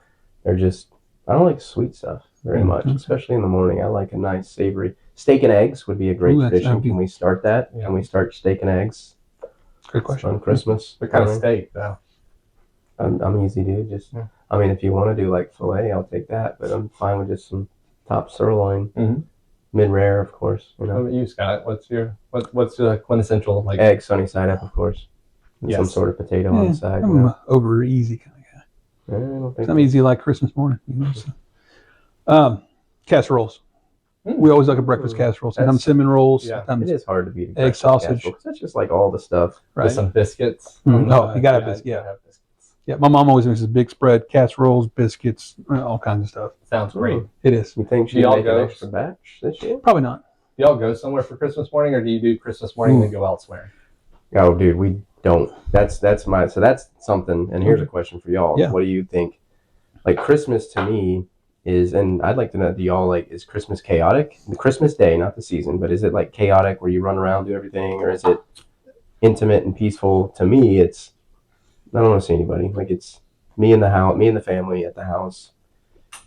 They're just. I don't like sweet stuff very much, especially in the morning. I like a nice savory steak and eggs would be a great Ooh, that's tradition. happy. Can we start that? Yeah. Can we start steak and eggs Great question. on Christmas? What kind of morning? steak, though? I'm easy, dude. Just, Yeah. I mean, if you want to do like filet, I'll take that. But I'm fine with just some top sirloin, Mhm. mid rare, of course. You What know, about you, Scott? What's your quintessential like? egg sunny side up, of course, and some Yes. sort of potato on Yeah, the side. I'm You know? a over easy kind of guy. I don't think I'm easy like Christmas morning. You know, so. Casseroles. Mm. We always like a breakfast casserole. Sometimes That's- cinnamon rolls. Yeah. Sometimes it is hard to beat a egg breakfast sausage. casserole, 'cause that's just like all the stuff. With right. some biscuits. Mm. Oh, you gotta have biscuits, you yeah. have biscuits. Yeah, my mom always makes a big spread: casseroles, biscuits, all kinds of stuff. Sounds great. It is You think Do she'd y'all make go- an extra batch this year? probably not. Do y'all go somewhere for Christmas morning, or do you do Christmas morning and then go elsewhere? Oh, dude, we don't. That's something. And here's a question for y'all. Yeah. What do you think? Like Christmas to me is, and I'd like to know, do y'all like, is Christmas chaotic? The Christmas day, not the season, but is it like chaotic where you run around, do everything, or is it intimate and peaceful? To me, it's, I don't want to see anybody. Like it's me and the family at the house.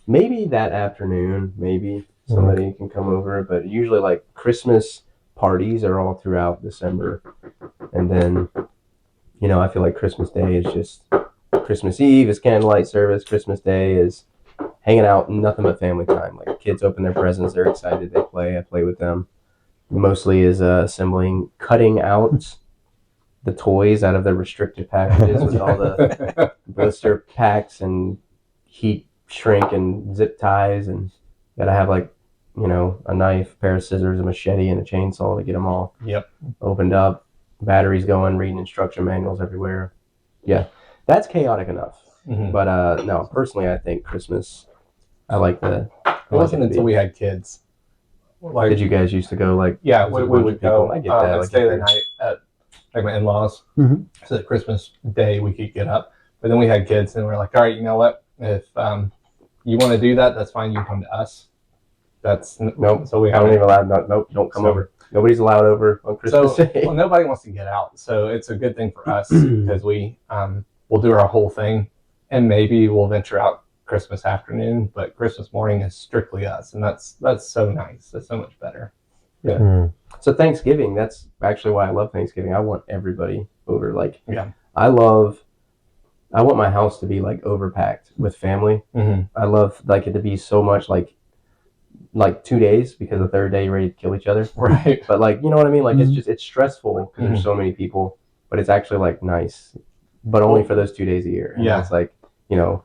Maybe that afternoon, maybe somebody can come over, but usually like Christmas parties are all throughout December. And then, you know, I feel like Christmas Day is just, Christmas Eve is candlelight service. Christmas Day is hanging out, nothing but family time. Like kids open their presents, they're excited, they play, I play with them. Mostly is assembling, cutting out the toys out of the restricted packages with all the blister packs and heat shrink and zip ties, and gotta have like, you know, a knife, pair of scissors, a machete, and a chainsaw to get them all Yep. opened up. Batteries going, reading instruction manuals everywhere. Yeah, that's chaotic enough. Mhm. But no, personally, I think Christmas. I like the. It wasn't until we had kids. Like, Did you guys used to go like? yeah, as a we bunch would of people? go. I get that. I'd like, stay if the you're- night at like my in-laws, Mhm. so that Christmas Day we could get up. But then we had kids, and we're like, all right, you know what? If you want to do that, that's fine. You can come to us. That's Nope. So we I don't haven't. even allowed. No, nope. Don't come So- over. Nobody's allowed over on Christmas So Day. well, nobody wants to get out, so it's a good thing for us because we'll do our whole thing, and maybe we'll venture out Christmas afternoon, but Christmas morning is strictly us, and that's so nice. That's so much better. So Thanksgiving, that's actually why I love Thanksgiving. I want everybody over. Like, Yeah. I want my house to be like overpacked with family. Mm-hmm. I love like it to be so much like 2 days, because the third day you're ready to kill each other. Right. But like, you know what I mean? Like Mhm. it's stressful because there's so many people, but it's actually like nice, but only for those 2 days a year. And Yeah. it's like, you know,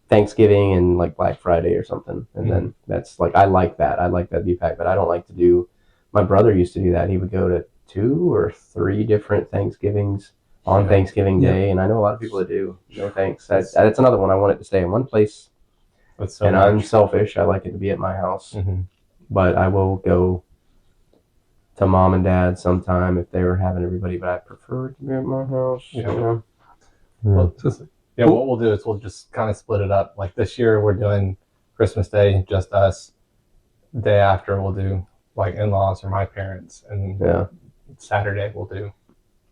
Thanksgiving and like Black Friday or something. And then that's like, I like that. I like that be packed, but I don't like to do, my brother used to do that. He would go to 2 or 3 different Thanksgivings on Thanksgiving Yeah. Day, and I know a lot of people that do. No thanks. That's another one. I want it to stay in one place, That's so and much. I'm selfish. I like it to be at my house, Mhm. but I will go to mom and dad sometime if they were having everybody. But I prefer it to be at my house. Yeah. You know? Well, So- yeah, what we'll do is we'll just kind of split it up. Like this year, we're doing Christmas Day, just us. Day after, we'll do like in-laws or my parents, and Yeah. Saturday we'll do.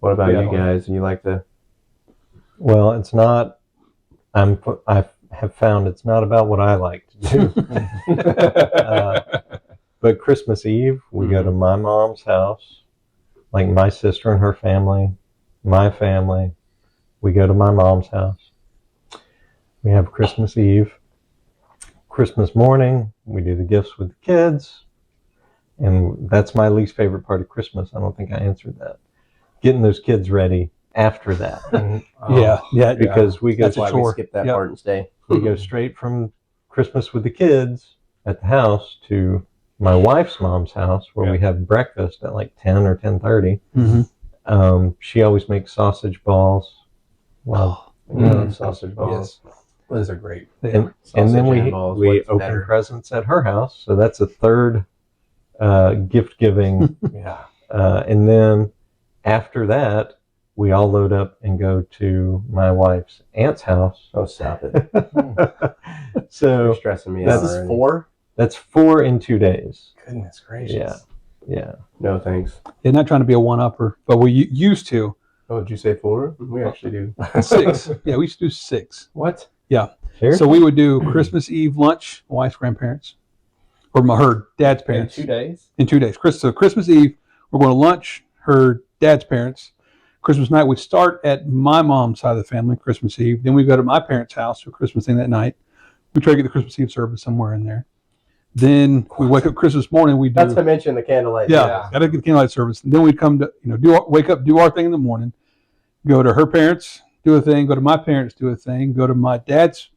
What about Yeah. you guys? You like to? Well, it's not. I have found it's not about what I like to do. But Christmas Eve, we go to my mom's house, like my sister and her family, my family. We go to my mom's house. We have Christmas Eve. Christmas morning, we do the gifts with the kids. And that's my least favorite part of Christmas. I don't think I answered that. Getting those kids ready after that. yeah. Because we go That's why we chore. skip that Yep. part and stay. we go straight from Christmas with the kids at the house to my wife's mom's house where we have breakfast at like 10 or 10:30. Mm-hmm. She always makes sausage balls. Wow. Sausage balls. Yes, those are great. And Sausage then we balls. we What's open better? presents at her house. So that's a third gift giving. Yeah. And then after that, we all load up and go to my wife's aunt's house. Oh, stop it! You're So stressing me That's out already. 4. that's 4 in 2 days. Goodness gracious. Yeah. Yeah. No thanks. They're not trying to be a one-upper, but we used to. Oh, did you say 4? We actually do. 6. Yeah, we used to do 6. What? Seriously? So we would do Christmas Eve lunch, my wife's grandparents, or her dad's In parents, 2 days. in 2 days. So Christmas Eve, we're going to lunch, her dad's parents. Christmas night, we start at my mom's side of the family, Christmas Eve. Then we go to my parents' house for Christmas thing that night. We try to get the Christmas Eve service somewhere in there. Then we wake up Christmas morning. We do Not to mention the candlelight. Yeah, got to get the candlelight service. And then we'd come to, wake up, do our thing in the morning, go to her parents, do a thing, go to my parents, do a thing, go to my dad's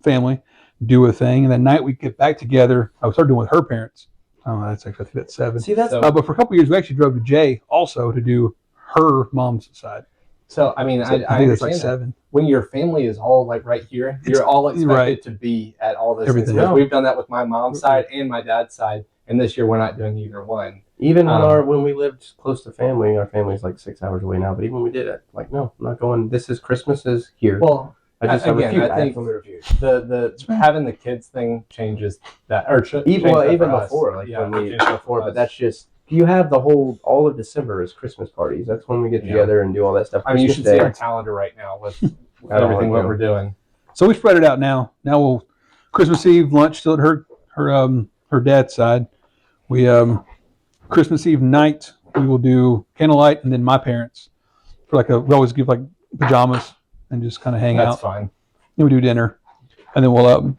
family, do a thing. And that night we get back together. I started doing with her parents. Oh, that's actually, I think that's 7. See, that's So- But for a couple of years, we actually drove to Jay also to do her mom's side. So I mean, So I think it's like understand that. 7. When your family is all like right here, you're all expected right. to be at all those Everything. things. Because No. we've done that with my mom's side and my dad's side, and this year we're not doing either one. Even when we lived close to family, our family's like 6 hours away now. But even when we did it, like, no, I'm not going. This is Christmas is here. Well, I just again, refuse. I think absolutely refuse. the having the kids thing changes that, or Even changed that even for us. before, like Yeah, when we changed that before, for but us. that's just you have the whole all of December is Christmas parties. That's when we get Yeah. together and do all that stuff. I mean, you Christmas should see Day. our calendar right now with I don't everything like what we're doing. So we spread it out now. Now we'll Christmas Eve lunch still at her dad's side. We Christmas Eve night we will do candlelight, and then my parents for we always give like pajamas and just kind of hang That's out. fine. Then we do dinner, and then we'll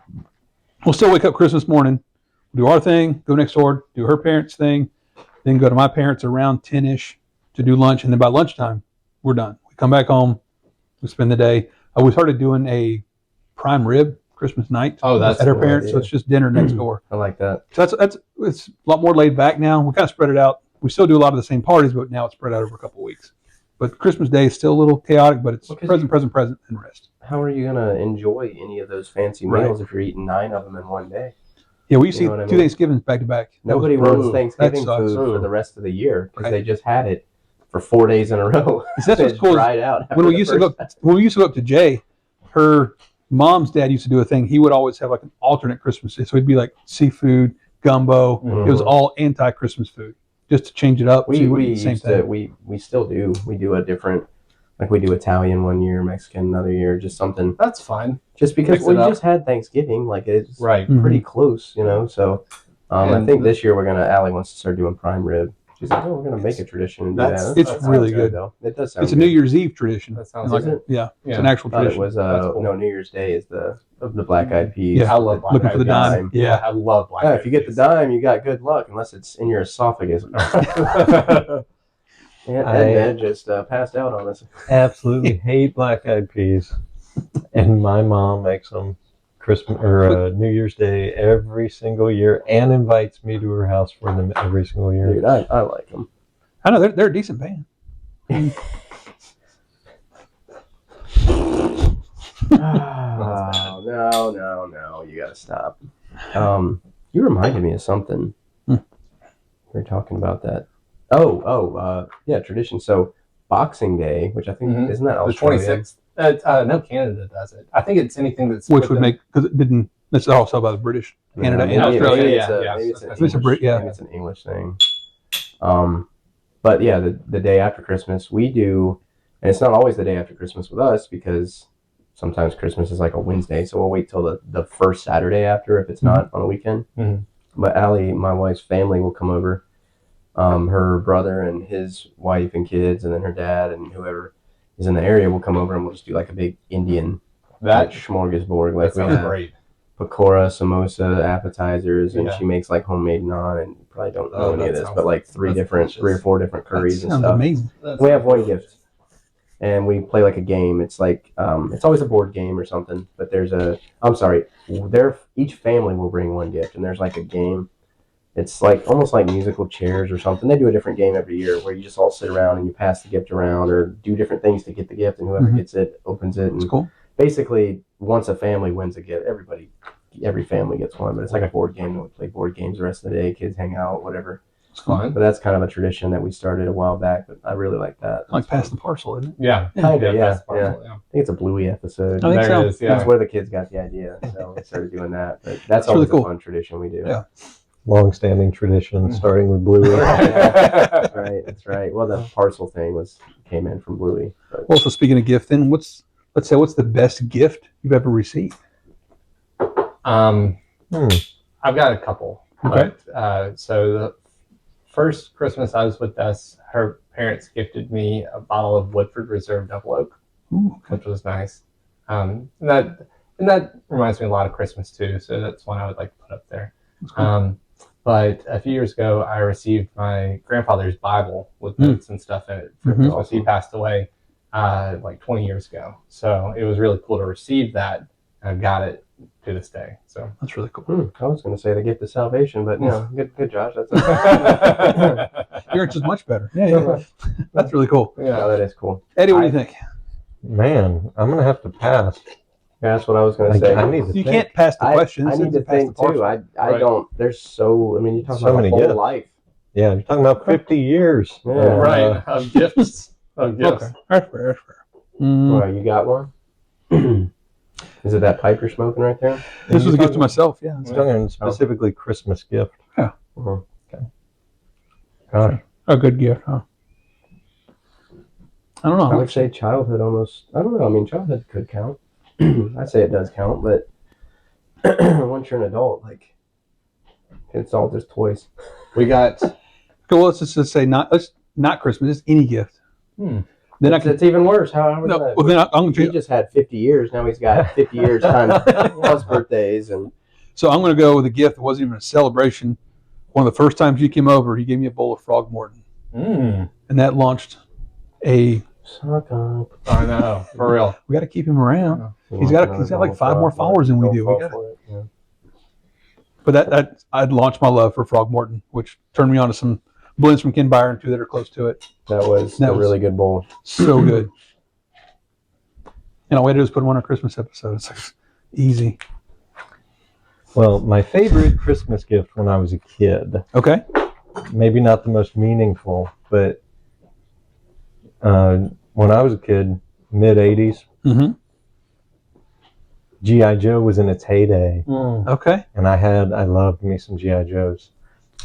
still wake up Christmas morning, do our thing, go next door, do her parents' thing, then go to my parents around 10ish to do lunch, and then by lunchtime we're done. We come back home, we spend the day. We started doing a prime rib Christmas night Oh, that's at her cool parents, so idea. it's just dinner next door. I like that. So that's it's a lot more laid back now. We kind of spread it out. We still do a lot of the same parties, but now it's spread out over a couple of weeks. But Christmas Day is still a little chaotic, but it's Well, 'cause present, and rest. How are you gonna enjoy any of those fancy Right. meals if you're eating 9 of them in one day? Yeah, we used You to know what I eat 2 mean? Thanksgivings back to back. That was Nobody brutal. wants Thanksgiving That sucks. food for the rest of the year because Right. they just had it for 4 days in a row. That's what's It's cool is dried out. when we after used the to go first- when we used to go up to Jay, her mom's dad used to do a thing. He would always have like an alternate Christmas day. So it'd be like seafood, gumbo. Mhm. It was all anti-Christmas food, just to change it up. so We you wouldn't eat the same used thing. to we still do. We do a different, like we do Italian one year, Mexican another year, just something. That's fine. Just because Mix it we up. just had Thanksgiving, like it's Right. pretty close, you know. So I And think this year we're gonna. Allie wants to start doing prime rib. She's like, oh, we're gonna make a tradition and do That's- that. It's That really sounds good. though. It does sound. It's a good. New Year's Eve tradition. That sounds Like, Is it? yeah, Yeah. it's an actual I thought it tradition. was That's cool. no, New Year's Day is the black eyed peas. Yeah. I love black Looking eyed for the peas. dime. Yeah. I love black Yeah, eyed if you get the peas. dime, you got good luck, unless it's in your esophagus. Yeah, Ed just passed out on us. Absolutely hate black eyed peas. And my mom makes them Christmas or New Year's Day every single year and invites me to her house for them every single year. Dude, I like them. I know they're a decent band. Oh, no, you gotta stop. You reminded me of something. Hmm. We were talking about that. Yeah, tradition. So Boxing Day, which I think isn't that The Australia? 26th. No, Canada does it. I think it's anything that's Which would within- make, because it didn't, that's also by the British, Canada and Australia. Maybe Yeah. it's an It's English, a Brit- yeah. maybe it's an English thing. But yeah, the day after Christmas we do, and it's not always the day after Christmas with us because sometimes Christmas is like a Wednesday, so we'll wait till the first Saturday after if it's not on a weekend. Mhm. But Allie, my wife's family, will come over. Her brother and his wife and kids, and then her dad and whoever is in the area will come over, and we'll just do like a big Indian that. smorgasbord. That Like we sounds have great. pakora, samosa, appetizers, and Yeah. she makes like homemade naan, and you probably don't know Oh, any of that this, sounds- but like three that's or delicious. four different That curries and sounds stuff. amazing. We have one gift, and we play like a game. It's like it's always a board game or something. But each family will bring one gift, and there's like a game. It's like almost like musical chairs or something. They do a different game every year where you just all sit around and you pass the gift around or do different things to get the gift, and whoever Mhm. gets it opens it. It's And cool. basically, once a family wins a gift, every family gets one. But it's like a board game. We play board games the rest of the day. Kids hang out, whatever. It's fun. But that's kind of a tradition that we started a while back. But I really like that. Like pass the parcel, isn't it? Yeah. Kinda, yeah, that's partial, I think it's a Bluey episode. I think There so. it is, yeah. That's where the kids got the idea, so we started doing that. But that's really always cool. a fun tradition we do. Yeah. Long-standing tradition, starting with Bluey. That's right. That's right. Well, the parcel thing came in from Bluey. But Well, so speaking of gifting, what's the best gift you've ever received? Um, Hmm. I've got a couple. Okay. But, so the first Christmas I was with us, her parents gifted me a bottle of Woodford Reserve Double Oak, Ooh, okay. which was nice. And that reminds me a lot of Christmas too. So that's one I would like to put up there. That's cool. But a few years ago, I received my grandfather's Bible with notes and stuff in it for Mhm. Christmas. He passed away like 20 years ago. So it was really cool to receive that. I've got it to this day. So That's really cool. I was going to say the gift of salvation, but no, good, Josh. That's okay. Yours is much better. Yeah. That's really cool. No, that is cool. Eddie, what do you think? Man, I'm gonna have to pass. Yeah, that's what I was going to say. I need to You think. can't pass the questions. I need to pass the think parcel. too. I Right. don't. There's so. I mean, you're talking So about many a whole gifts. life. Yeah, you're talking about 50 years. Yeah. right. Of gifts. Of gifts. Okay. That's fair. That's fair. Mm, Well, you got one. Is it that pipe you're smoking right there? this was a gift to myself. Yeah. I'm talking specifically Christmas gift. Mhm. Gosh. A good gift, huh? I don't know. I would say childhood almost. I don't know. I mean, childhood could count. I'd say it does count, but once you're an adult, like it's all just toys. We got. Okay, well, let's just say not Christmas. Just any gift. Hmm. Then It's even worse. How are we no. gonna? Well, then I'm going He to. just had 50 years. Now he's got 50 years times plus birthdays and. So I'm going to go with a gift that wasn't even a celebration. One of the first times you came over, he gave me a bowl of Frog Morton, and that launched a. Suck up. I know. For real. We got to keep him around. He's got like 5 more followers than we do. We gotta- But that I'd launched my love for Frog Morton, which turned me on to some blends from Ken Byron too that are close to it. That was a really good bowl. So good. And all we had to do is put them on our Christmas episode. It's like easy. Well, my favorite Christmas gift when I was a kid, Okay. maybe not the most meaningful, but when I was a kid, mid 80s, Mm-hmm. G.I. Joe was in its heyday. Okay. And I loved me some G.I. Joes.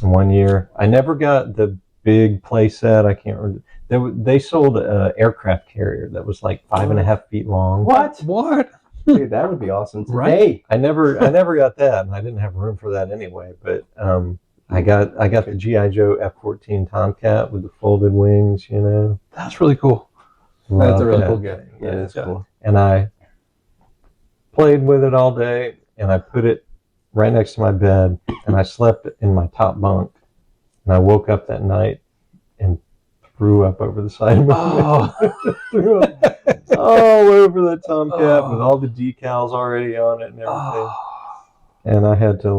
And one year, I never got the big play set. I can't remember. They sold an aircraft carrier that was like 5.5 feet long. What? Dude, that would be awesome today. Right. I never got that, and I didn't have room for that anyway. But I got the G.I. Joe F-14 Tomcat with the folded wings. You know, That's really cool. That's Loved a really that cool gift. thing. Yeah, that's cool. And I played with it all day, and I put it right next to my bed, and I slept in my top bunk. And I woke up that night and threw up over the side of my bed. Threw up all over the Tomcat with all the decals already on it and everything. And I had to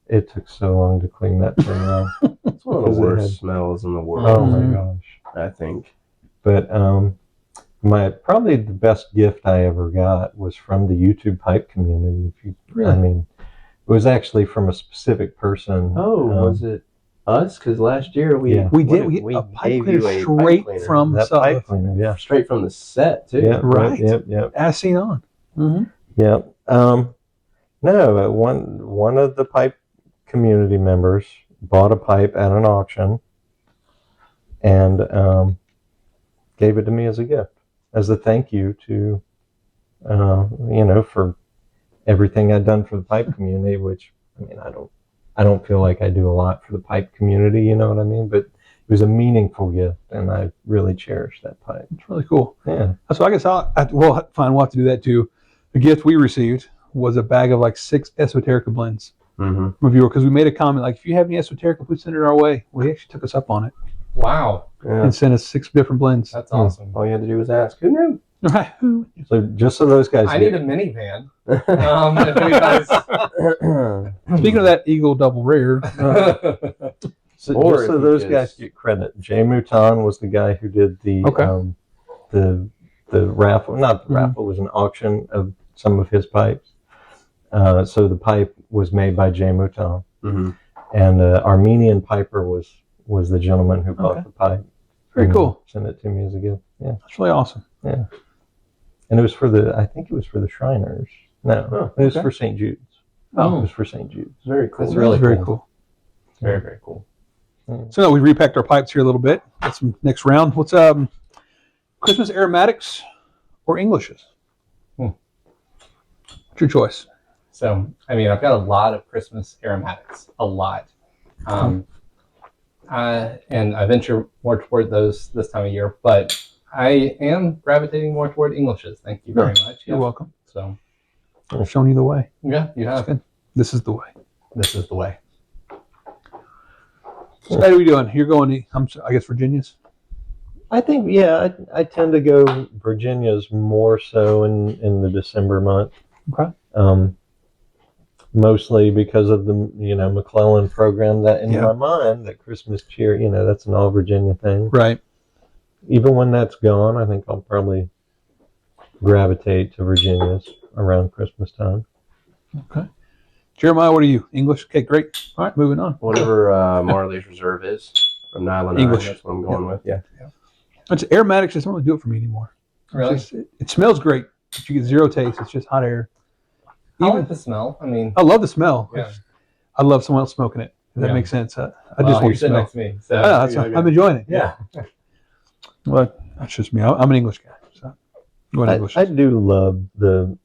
It took so long to clean that thing off. It's one of the Because it worst had- smells in the world. Oh my Mhm. gosh! I think. But probably the best gift I ever got was from the YouTube pipe community. If you, Really? I mean, it was actually from a specific person. Oh, was it us? Because last year we Yeah. We what did. if We a pipe gave cleaner you a straight pipe cleaner from that Sutliff. pipe cleaner? Yeah. straight from the set too. Yeah. Right. Yep. As seen on. Mm-hmm. Yep. No, one of the pipe community members bought a pipe at an auction and gave it to me as a gift, as a thank you to, for everything I'd done for the pipe community. Which, I mean, I don't feel like I do a lot for the pipe community. You know what I mean? But it was a meaningful gift, and I really cherish that pipe. It's really cool. Yeah. So I guess well, fine. We'll have to do that too. The gift we received was a bag of like 6 Esoterica blends Mm-hmm. from a viewer, because we made a comment like, if you have any Esoterica, please send it our way. Well, he actually took us up on it Wow, Yeah. and sent us 6 different blends. that's awesome. All you had to do was ask. Who knew? Right. So just so those guys I get, need a minivan. If anybody's Speaking of that Eagle Double Rare, so Or just if so you those just- guys get credit, Jay Mouton was the guy who did the Okay. the raffle. Not the raffle, it was an auction of some of his pipes. So the pipe was made by Jay Mouton, Mm-hmm. and Armenian Piper was the gentleman who bought Okay. the pipe. very and cool. Sent it to me as a gift. Yeah, That's really awesome. and it was I think it was for the Shriners. No, Oh, it was okay. for St. Jude's. Oh. It was for St. Jude's. Very cool. That's really very cool. cool. Very, very cool. So now we repacked our pipes here a little bit. Got some next round. What's Christmas aromatics or Englishes? What's your choice? So, I mean, I've got a lot of Christmas aromatics, a lot. And I venture more toward those this time of year, but I am gravitating more toward Englishes. Thank you very much. You're welcome. So, I've shown you the way. yeah, you That's have. good. This is the way. This is the way. So how are we doing? You're going, I guess, Virginia's? I think, yeah, I tend to go Virginia's more so in the December month. Okay. Mostly because of the McClellan program, that in Yeah. my mind, that Christmas cheer, that's an all Virginia thing. Right. Even when that's gone, I think I'll probably gravitate to Virginia's around Christmas time. Okay. Jeremiah, what are you? English? Okay, great. All right, moving on. Whatever Marley's Reserve is from Nyland. English. That's what I'm going with. Yeah. It's aromatics just don't really do it for me anymore. Really? It smells great, but you get zero taste. It's just hot air. I Even, like the smell. I mean, I love the smell. yeah. I love someone else smoking it. If that Yeah. makes sense. I Well, just you're want to sitting smell. next to me. So, I know, that's I'm enjoying it. yeah. Well, that's just me. I'm an English guy. So I'm going English. I do love the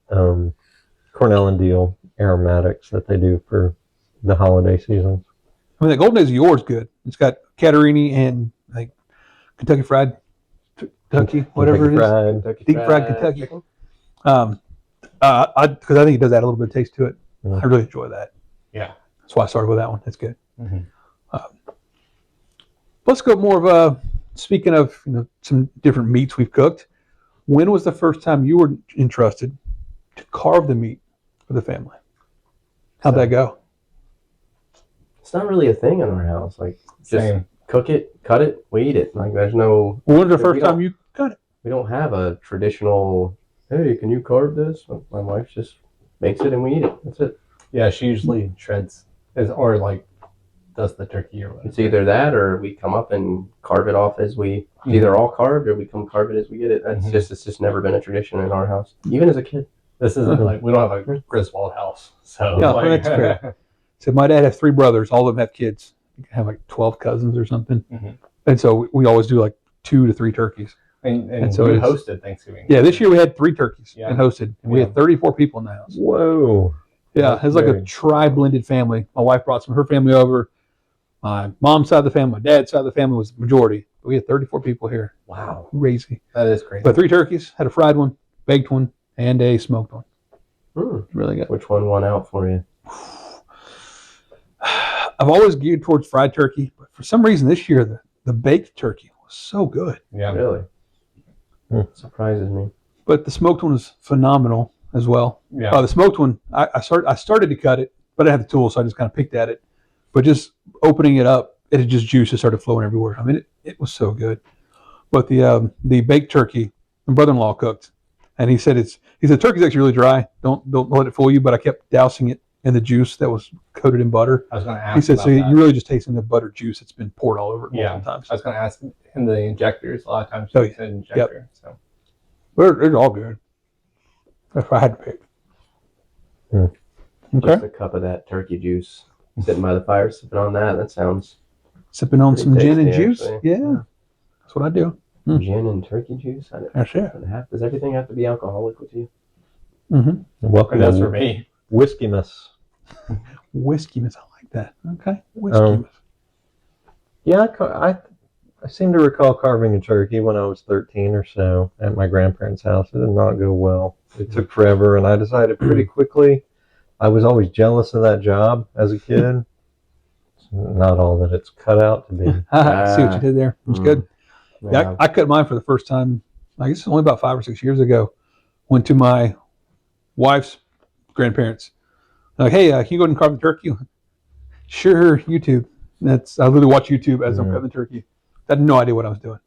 Cornell and Deal aromatics that they do for the holiday seasons. I mean, the Golden Days of Yours good. It's got Catarini and like Kentucky Fried Turkey, whatever it is. Fried. Kentucky Deep fried Kentucky. chicken. Because I think it does add a little bit of taste to it. Yeah. I really enjoy that. Yeah. That's why I started with that one. That's good. Mhm. Let's go more of a. Speaking of some different meats we've cooked, when was the first time you were entrusted to carve the meat for the family? How'd that go? It's not really a thing in our house. Like, just Same. cook it, cut it, we eat it. Like, there's no. When was the We first time don't- you cut it? We don't have a traditional. Hey, can you carve this? My wife just makes it and we eat it. That's it. Yeah, she usually shreds or like does the turkey or whatever. It's either that or we come up and carve it off as we. It's either all carved or we come carve it as we get it. That's Mhm. it's just never been a tradition in our house, even as a kid. This isn't like we don't have a Griswold house, so Yeah, like, that's fair. So my dad has 3 brothers. All of them have kids. You can have like 12 cousins or something. Mhm. And so we always do like 2 to 3 turkeys. and so we it's- hosted Thanksgiving. Yeah, this year we had 3 turkeys Yeah. and hosted. And we had Yeah. 34 people in the house. Whoa. Yeah, it was like a Very- tri-blended family. My wife brought some of her family over. My mom's side of the family, my dad's side of the family was the majority. But we had 34 people here. Wow, Crazy. that is crazy. But 3 turkeys, had a fried one, baked one, and a smoked one. Really good. Which one won out for you? I've always geared towards fried turkey, but for some reason this year the baked turkey was so good. yeah, Really? Hmm. Surprises me. But the smoked one was phenomenal as well. yeah. The smoked one, I started to cut it, but I didn't have the tools, so I just kind of picked at it. But just opening it up, it just juice just started flowing everywhere. I mean, it was so good. But the baked turkey, my brother-in-law cooked, and he said turkey's actually really dry. Don't let it fool you. But I kept dousing it in the juice that was coated in butter. I was going to ask. He said about so that. you're really just tasting the butter juice that's been poured all over it multiple times. I was going to ask in the injectors. A lot of times, Oh, it's an injector. So They're all good. If I had to pick. Okay. Just a cup of that turkey juice, sitting by the fire, sipping on that. That sounds Sipping on pretty some gin and tasty, juice. actually. Yeah. That's what I do. gin and turkey juice. That's it. Does everything have to be alcoholic with you? Mm-hmm. Welcome that's to for me. Whiskey Miss. Whiskey miss. I like that. Okay. Whiskey miss. Yeah, I seem to recall carving a turkey when I was 13 or so at my grandparents' house. It did not go well. It took forever, and I decided pretty quickly. I was always jealous of that job as a kid. It's not all that it's cut out to be. I see what you did there. It's good. Yeah. Yeah, I cut mine for the first time. I guess only about 5 or 6 years ago. Went to my wife's grandparents. Like, hey, can you go ahead and carve the turkey? Sure, YouTube. I literally watch YouTube as I'm cutting the turkey. I had no idea what I was doing.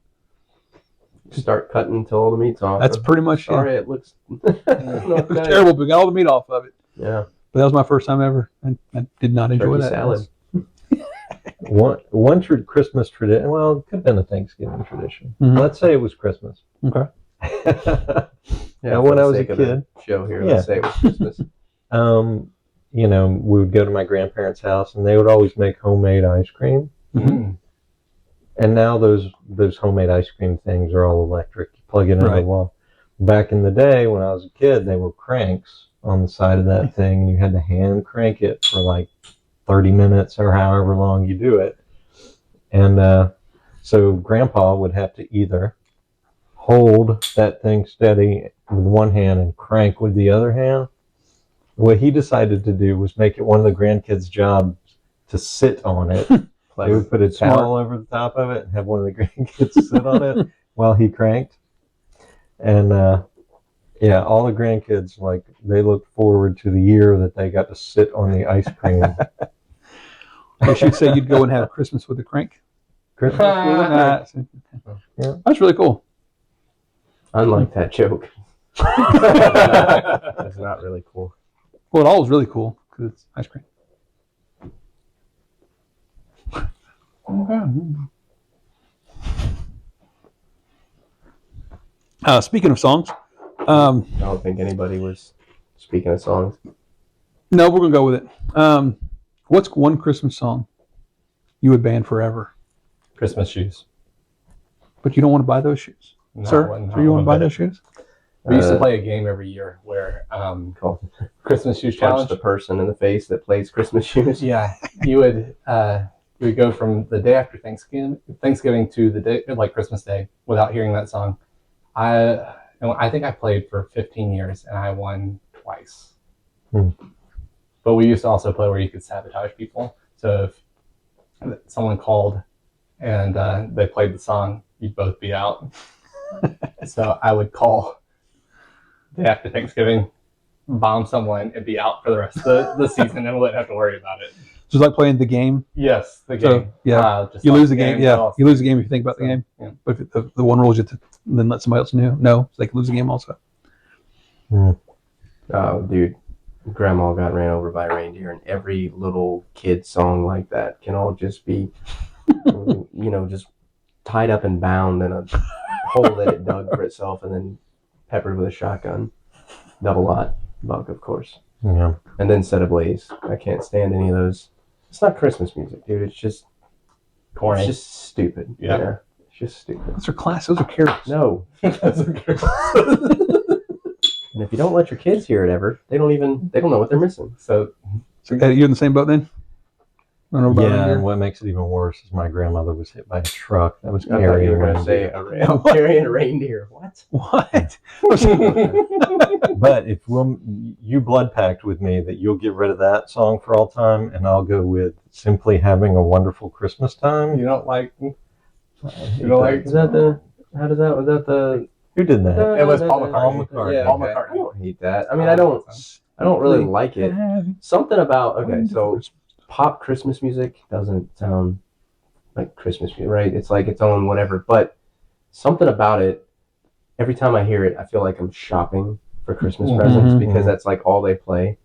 Start cutting until all the meat's off. That's pretty much Sorry, it looks. It was terrible, but we got all the meat off of it. Yeah. But that was my first time ever. I did not enjoy Turkey that. salad. One Christmas tradition. Well, it could have been a Thanksgiving tradition. Mhm. Let's say it was Christmas. Okay. Yeah, when for I the was a sake of the kid. show here, Yeah. let's say it was Christmas. We would go to my grandparents' house, and they would always make homemade ice cream. Mm. And now those homemade ice cream things are all electric. You plug it into the Right. wall. Back in the day, when I was a kid, they were cranks on the side of that thing, and you had to hand crank it for like 30 minutes or however long you do it. And so Grandpa would have to either hold that thing steady with one hand and crank with the other hand. What he decided to do was make it one of the grandkids' jobs to sit on it. They would put a Smart. towel over the top of it and have one of the grandkids sit on it while he cranked. And all the grandkids, like, they looked forward to the year that they got to sit on the ice cream. I guess you'd say you'd go and have Christmas with a crank. Christmas with it. Yeah. That's really cool. Unlike that joke. That's not really cool. Well, it all was really cool because it's ice cream. Speaking of songs, I don't think anybody was speaking of songs. no, we're gonna go with it. What's one Christmas song you would ban forever, Christmas shoes. but you don't want to buy those shoes, No, sir? I wouldn't So you want to buy bit. those shoes? We used to play a game every year where Called Christmas shoes punch challenge. the person in the face that plays Christmas shoes. Yeah, you would go from the day after Thanksgiving to the day like Christmas Day without hearing that song. I think I played for 15 years and I won twice. But we used to also play where you could sabotage people. So if someone called and they played the song, you'd both be out. So I would call day after Thanksgiving, bomb someone, and be out for the rest of the season and wouldn't have to worry about it. Just like playing the game. Yes, the So, game. yeah. Just You like lose the game. Yeah, lost. you lose the game if you think about the So, game. yeah. But if the one rule is you to then let somebody else know, so they can lose the game also. Oh, dude. Grandma got ran over by a reindeer, and every little kid song like that can all just be, just tied up and bound in a hole that it dug for itself and then peppered with a shotgun. Double lot buck, of course. Yeah. And then set ablaze. I can't stand any of those. It's not Christmas music, dude. It's just Corny. It's just stupid. Yeah. It's just stupid. Those are class. Those are carrots. No. That's okay. And if you don't let your kids hear it ever, they don't know what they're missing. So So you're in the same boat then? Run over by a Yeah, reindeer? and what makes it even worse is my grandmother was hit by a truck that was I thought carrying you were going to say carrying a reindeer. What? What? But if you blood pact with me that you'll get rid of that song for all time, and I'll go with simply having a wonderful Christmas time. you don't like Is that the? How does that? Was that the? Who did that? It was Paul the- McCartney. Paul McCartney. Yeah, Paul okay. McCartney. I don't hate that. I mean, I don't. I don't really like it. Have Something about okay, wonderful so Christmas. pop Christmas music doesn't sound like Christmas music, right? It's like its own whatever. But something about it, every time I hear it, I feel like I'm shopping for Christmas presents because that's like all they play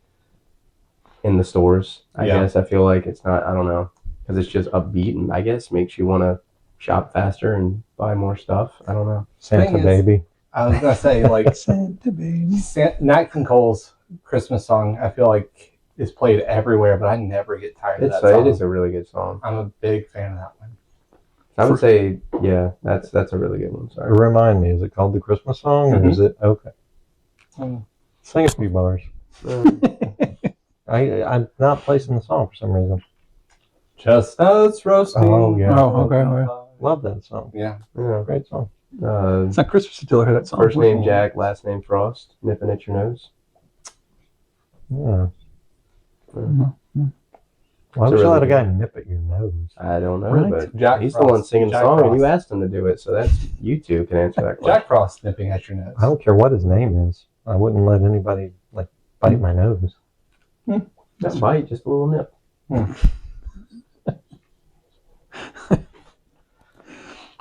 in the stores. I guess I feel like it's not. I don't know because it's just upbeat and I guess makes you want to shop faster and buy more stuff. I don't know. Santa Thing is- baby. I was gonna say like Santa baby. Nat King Cole's Christmas song. I feel like is played everywhere, but I never get tired of that song. It is a really good song. I'm a big fan of that one. I would say, yeah, that's a really good one. Sorry. Remind me, is it called the Christmas song or is it okay? Mm. Sing a few bars. I'm not placing the song for some reason. Chestnuts roasting. Oh, yeah. Oh, okay. Love that song. Yeah. Yeah. Great song. It's not Christmas until I hear that song. First name Jack, last name Frost. Nipping at your nose. Yeah. Mhm. Why It's would a you let a really guy nip at your nose? I don't know, Right. but Jack he's Frost. the one singing the Jack song, and Frost. you asked him to do it, so that's you two can answer that question. Jack Frost nipping at your nose. I don't care what his name is. I wouldn't let anybody bite my nose. Not bite, just a little nip. Well,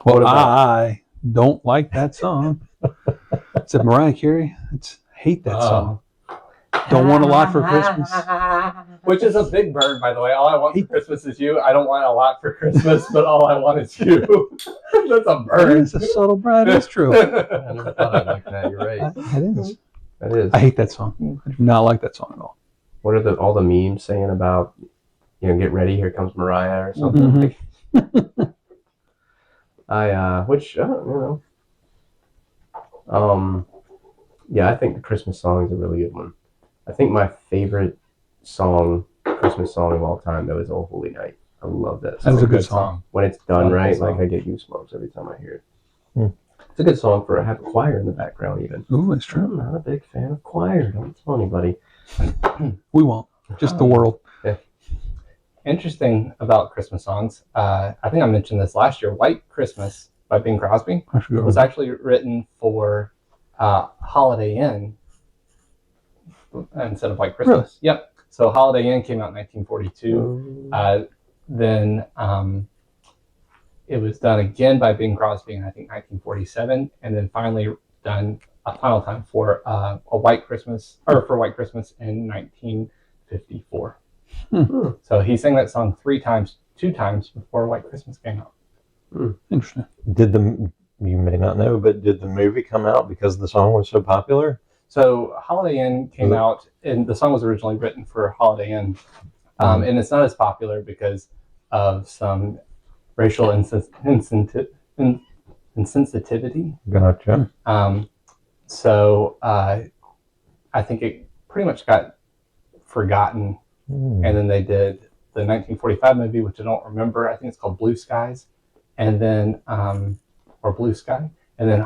What about- I don't like that song. Except Mariah Carey. Hate that song. Don't want a lot for Christmas. Which is a big bird, by the way. All I want for Christmas is you. I don't want a lot for Christmas, but all I want is you. That's a That bird. is a subtle bride. It's true. I never thought I'd like that. You're right. That is. That is. I hate that song. I do not like that song at all. What are all the memes saying about, get ready, here comes Mariah or something? Mhm. Yeah, I think the Christmas song is a really good one. I think my favorite Christmas song of all time, though, is "Oh Holy Night." I love that That song. is a good song. When it's done Wonderful right, song. like I get goosebumps every time I hear it. Hmm. It's a good song for have a choir in the background, even. Ooh, it's true. I'm not a big fan of choir. Don't tell anybody. We won't. Just the world. Interesting about Christmas songs. I think I mentioned this last year. White Christmas by Bing Crosby I should go. was actually written for Holiday Inn instead of White Christmas. Really? Yep. So Holiday Inn came out in 1942. Then it was done again by Bing Crosby in I think 1947, and then finally done a final time for White Christmas in 1954. So he sang that song two times before White Christmas came out. Interesting. You may not know, but did the movie come out because the song was so popular? So Holiday Inn came out, and the song was originally written for Holiday Inn, and it's not as popular because of some racial insensitivity. Gotcha. So I think it pretty much got forgotten, and then they did the 1945 movie, which I don't remember. I think it's called Blue Skies, and then or Blue Sky, and then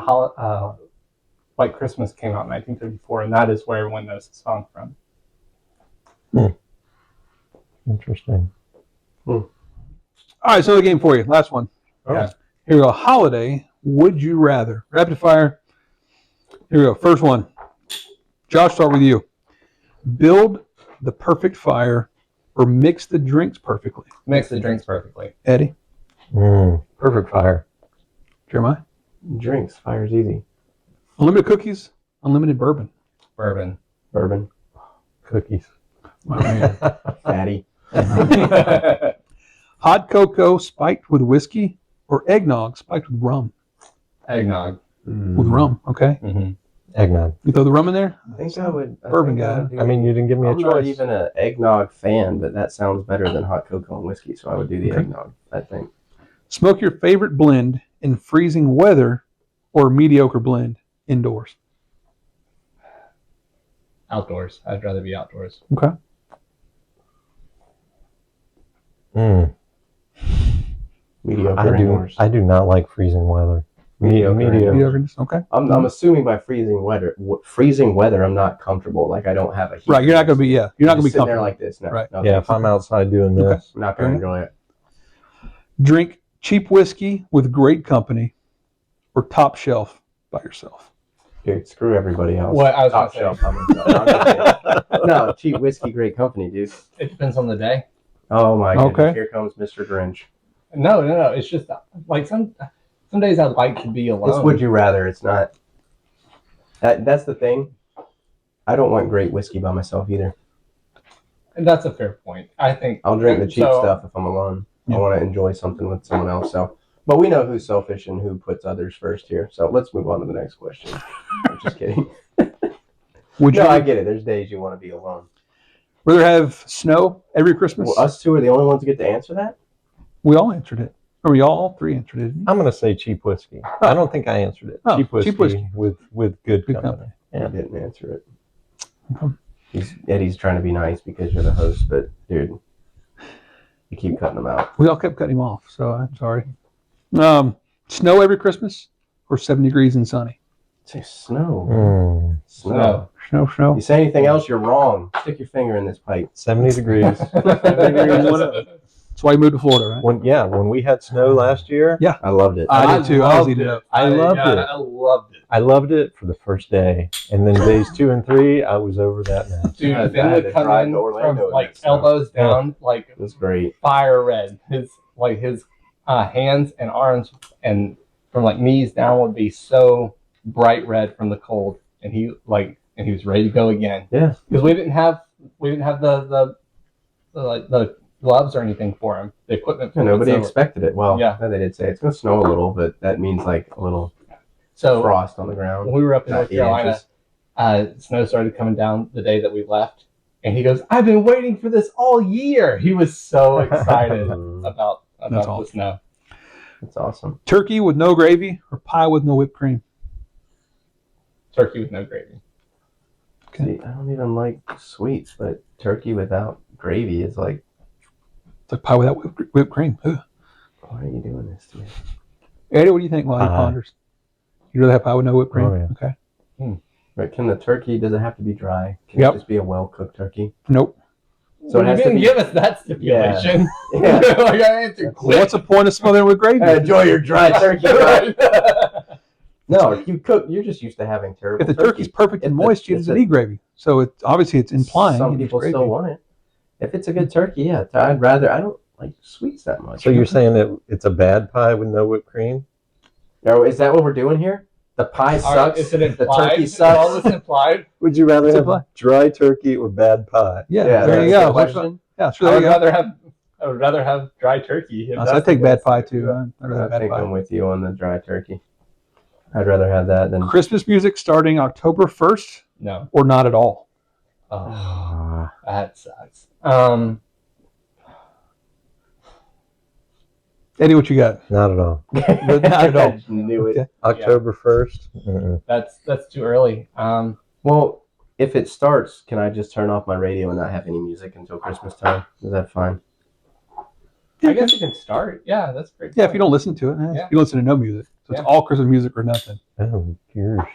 White Christmas came out in 1934, and that is where everyone knows the song from. Interesting. All right, so the game for you. Last one. Yeah. Here we go. Holiday. Would you rather? Rapid fire. Here we go. First one. Josh, start with you. Build the perfect fire or mix the drinks perfectly. Mix the drinks perfectly. Eddie. Perfect fire. Jeremiah. Drinks. Fire's easy. Unlimited cookies. Unlimited bourbon. Bourbon. Bourbon. Cookies. Oh, man. Fatty. Hot cocoa spiked with whiskey or eggnog spiked with rum. Eggnog. With rum. Okay. Mm-hmm. Eggnog. You throw the rum in there. I think I would. Bourbon think guy. would do- I mean, you didn't give me a I'm not choice. even an eggnog fan, but that sounds better than hot cocoa and whiskey, so I would do the Okay. eggnog. I think. Smoke your favorite blend in freezing weather or mediocre blend indoors. Outdoors. I'd rather be outdoors. Okay. Mediocre indoors. I do not like freezing weather. Mediocre. Mediocre. Okay. I'm assuming by freezing weather, I'm not comfortable. Like I don't have a heat. Right. You're not going to be. Yeah. You're not going to be sitting there comfortable. like this. No. Right. No, Yeah, if I'm outside doing Okay. this, I'm not going to enjoy it. Drink cheap whiskey with great company or top shelf by yourself. Dude, screw everybody else. What I was Top gonna shelf. No, cheap whiskey, great company, dude. It depends on the day. Oh my goodness, Okay. here comes Mr. Grinch. No. It's just like some days I'd like to be alone. It's would you rather. It's not. That's the thing. I don't want great whiskey by myself either. And that's a fair point. I think I'll drink the cheap so- stuff if I'm alone. Yeah. I want to enjoy something with someone else. So, but we know who's selfish and who puts others first here. So let's move on to the next question. I'm just kidding. Would you No, I get it. There's days you want to be alone. rather have snow every Christmas? Well, us two are the only ones who get to answer that. We all answered it. Or we all three answered it. I'm going to say cheap whiskey. I don't think I answered it. Oh, cheap whiskey, cheap whiskey. with good Good company. company. Yeah. He didn't answer it. Okay. Eddie's trying to be nice because you're the host, but dude, you keep cutting them out. We all kept cutting him off, so I'm sorry. Snow every Christmas or 7 degrees and sunny? Say snow. Mm, Snow. Snow. You say anything else, you're wrong. Stick your finger in this pipe. 70 degrees. That's why you moved to Florida, right? When we had snow last year, Yeah. I loved it. I did too. I was loved eating it. up. I loved it. I loved it. I loved it for the first day, and then days 2 and 3, I was over that mess. Dude, I had Ben to would come drive in to Orlando from in like that snow. elbows down, like It was great. fire red. His hands and arms and from like knees down would be so bright red from the cold, and he was ready to go again. Yeah. Because we didn't have the gloves or anything for him. The equipment. Yeah, nobody so, expected it. Well, Yeah. yeah, they did say it's going to snow a little, but that means like a little So frost on the ground. when we were up in Not North 8 Carolina, inches. snow started coming down the day that we left, and he goes, "I've been waiting for this all year." He was so excited about That's the awesome. snow. That's awesome. Turkey with no gravy or pie with no whipped cream? Turkey with no gravy. Okay. See, I don't even like sweets, but turkey without gravy is like, It's like pie without whipped cream. Ugh. why are you doing this to me? Eddie, what do you think while he Pie. ponders? You'd rather have pie with no whipped cream? Oh, yeah. Okay. But can the turkey, does it have to be dry? Can Yep. it just be a well-cooked turkey? Nope. So it You has to didn't be. give us that stipulation. Yeah. Like I answered quick. What's the point of smothering with gravy? Enjoy your dry turkey. Right. No, if you cook, you're just used to having terrible If the turkey. turkey's perfect and If the- moist, you if doesn't the- need gravy. So it's implying Some he needs people gravy. still want it. If it's a good turkey, yeah. I don't like sweets that much. So you're saying that it's a bad pie with no whipped cream? No, is that what we're doing here? The pie All right, sucks. is it the implied? turkey Is all sucks. this implied? Would you rather It's a have pie. dry turkey or bad pie? Yeah, Yeah, there you that's go. the question. Yeah, sure. I There would you go. rather have dry turkey. if So that's I take the bad case. pie too. I'd rather I have bad think pie. I'm with you on the dry turkey. I'd rather have that than. Christmas music starting October 1st No. or not at all? Oh, Ah, that sucks. Eddie, what you got? Not at all. Not at all. I knew it. Okay. October 1st? Mm-mm. That's too early. Well, if it starts, can I just turn off my radio and not have any music until Christmas time? Is that fine? I guess you can start. Yeah, that's great. Yeah, if you don't listen to it, Yeah. you don't listen to no music. So it's Yeah. all Christmas music or nothing. Oh, gosh.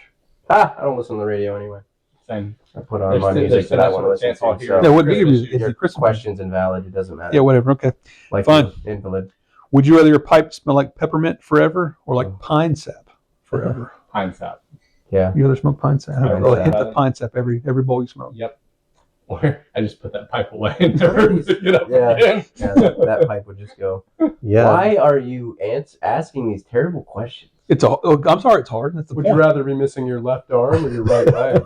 I don't listen to the radio anyway. Same. I put on There's my still- music there's that I still want to listen chance I'll to. hear So Yeah, what be your Christmas music? Is your it Christmas? question's invalid. It doesn't matter. Yeah, whatever. Okay. Like Fine. Invalid. Would you rather your pipe smell like peppermint forever or like pine sap forever? Pine sap. Yeah. You rather smoke pine sap? Pine Or sap. hit the pine sap every bowl you smoke. Yep. Or I just put that pipe away and never pick it up Yeah. again. Yeah, that pipe would just go. Yeah. Why are you asking these terrible questions? I'm sorry, it's hard. That's the point. rather be missing your left arm or your right leg?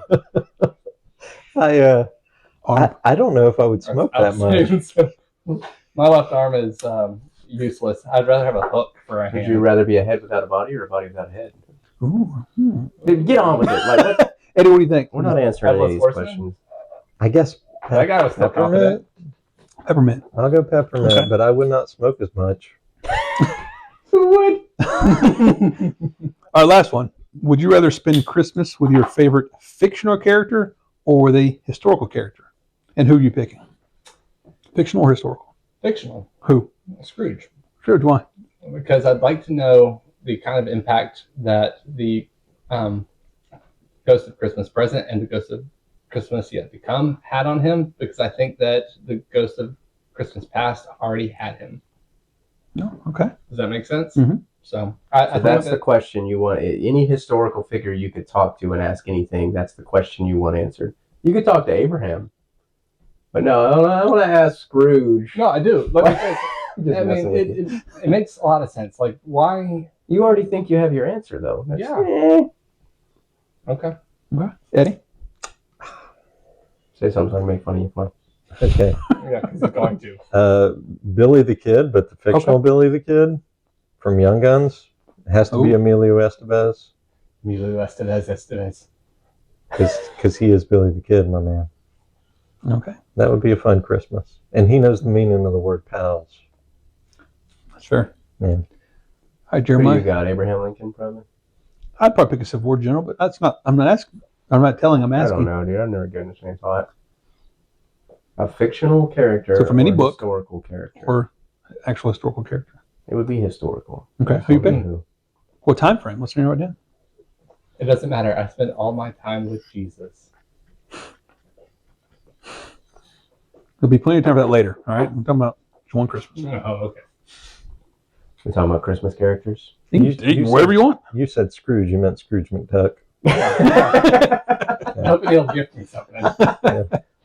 I don't know if I would smoke that much. So, my left arm is useless. I'd rather have a hook for a Would hand. you rather be a head without a body or a body without a head? Ooh. Dude, get on with it. Like, what? Eddie, what do you think? We're not answering any of these Headless horseman? questions. I guess That guy was still confident. Peppermint. I'll go peppermint, Okay. but I would not smoke as much. Who would? All right, last one. Would you rather spend Christmas with your favorite fictional character or with a historical character? And who are you picking? Fictional or historical? Fictional. Who? Scrooge. Sure, why? Because I'd like to know the kind of impact that the Ghost of Christmas Present and the Ghost of Christmas Yet to Come had on him, because I think that the Ghost of Christmas Past already had him. No, okay. Does that make sense? Mhm. So So that's the question you want. Any historical figure you could talk to and ask anything, that's the question you want answered. You could talk to Abraham. But no, I want to ask Scrooge. No, I do. Look, because, Just I messing mean, with you. it makes a lot of sense. Like, why? You already think you have your answer, though. Yeah. Okay. Eddie? Say something to make fun of you. Fun. Okay. Yeah, because he's going to. Billy the Kid, but the fictional Billy the Kid from Young Guns. It has to be Emilio Estevez. Emilio Estevez. Because he is Billy the Kid, my man. Okay. That would be a fun Christmas. And he knows the meaning of the word pals. That's fair. Yeah. All right, Who Jeremiah. you got? Abraham Lincoln, probably? I'd probably pick a Civil War general, but that's not. I'm not asking. I'm not telling. I'm I asking. don't know, dude. I've never given this any thought. A fictional character. So from any or book. Historical character. Or actual historical character. It would be historical. Okay. Who you Tell me picking? who. What time frame? Let's narrow it down. It doesn't matter. I spent all my time with Jesus. There'll be plenty of time for that later. All right. I'm talking about just one Christmas. Oh, okay. We're talking about Christmas characters. You can whatever you want. You said Scrooge. You meant Scrooge McDuck. Hopefully he'll gift me something.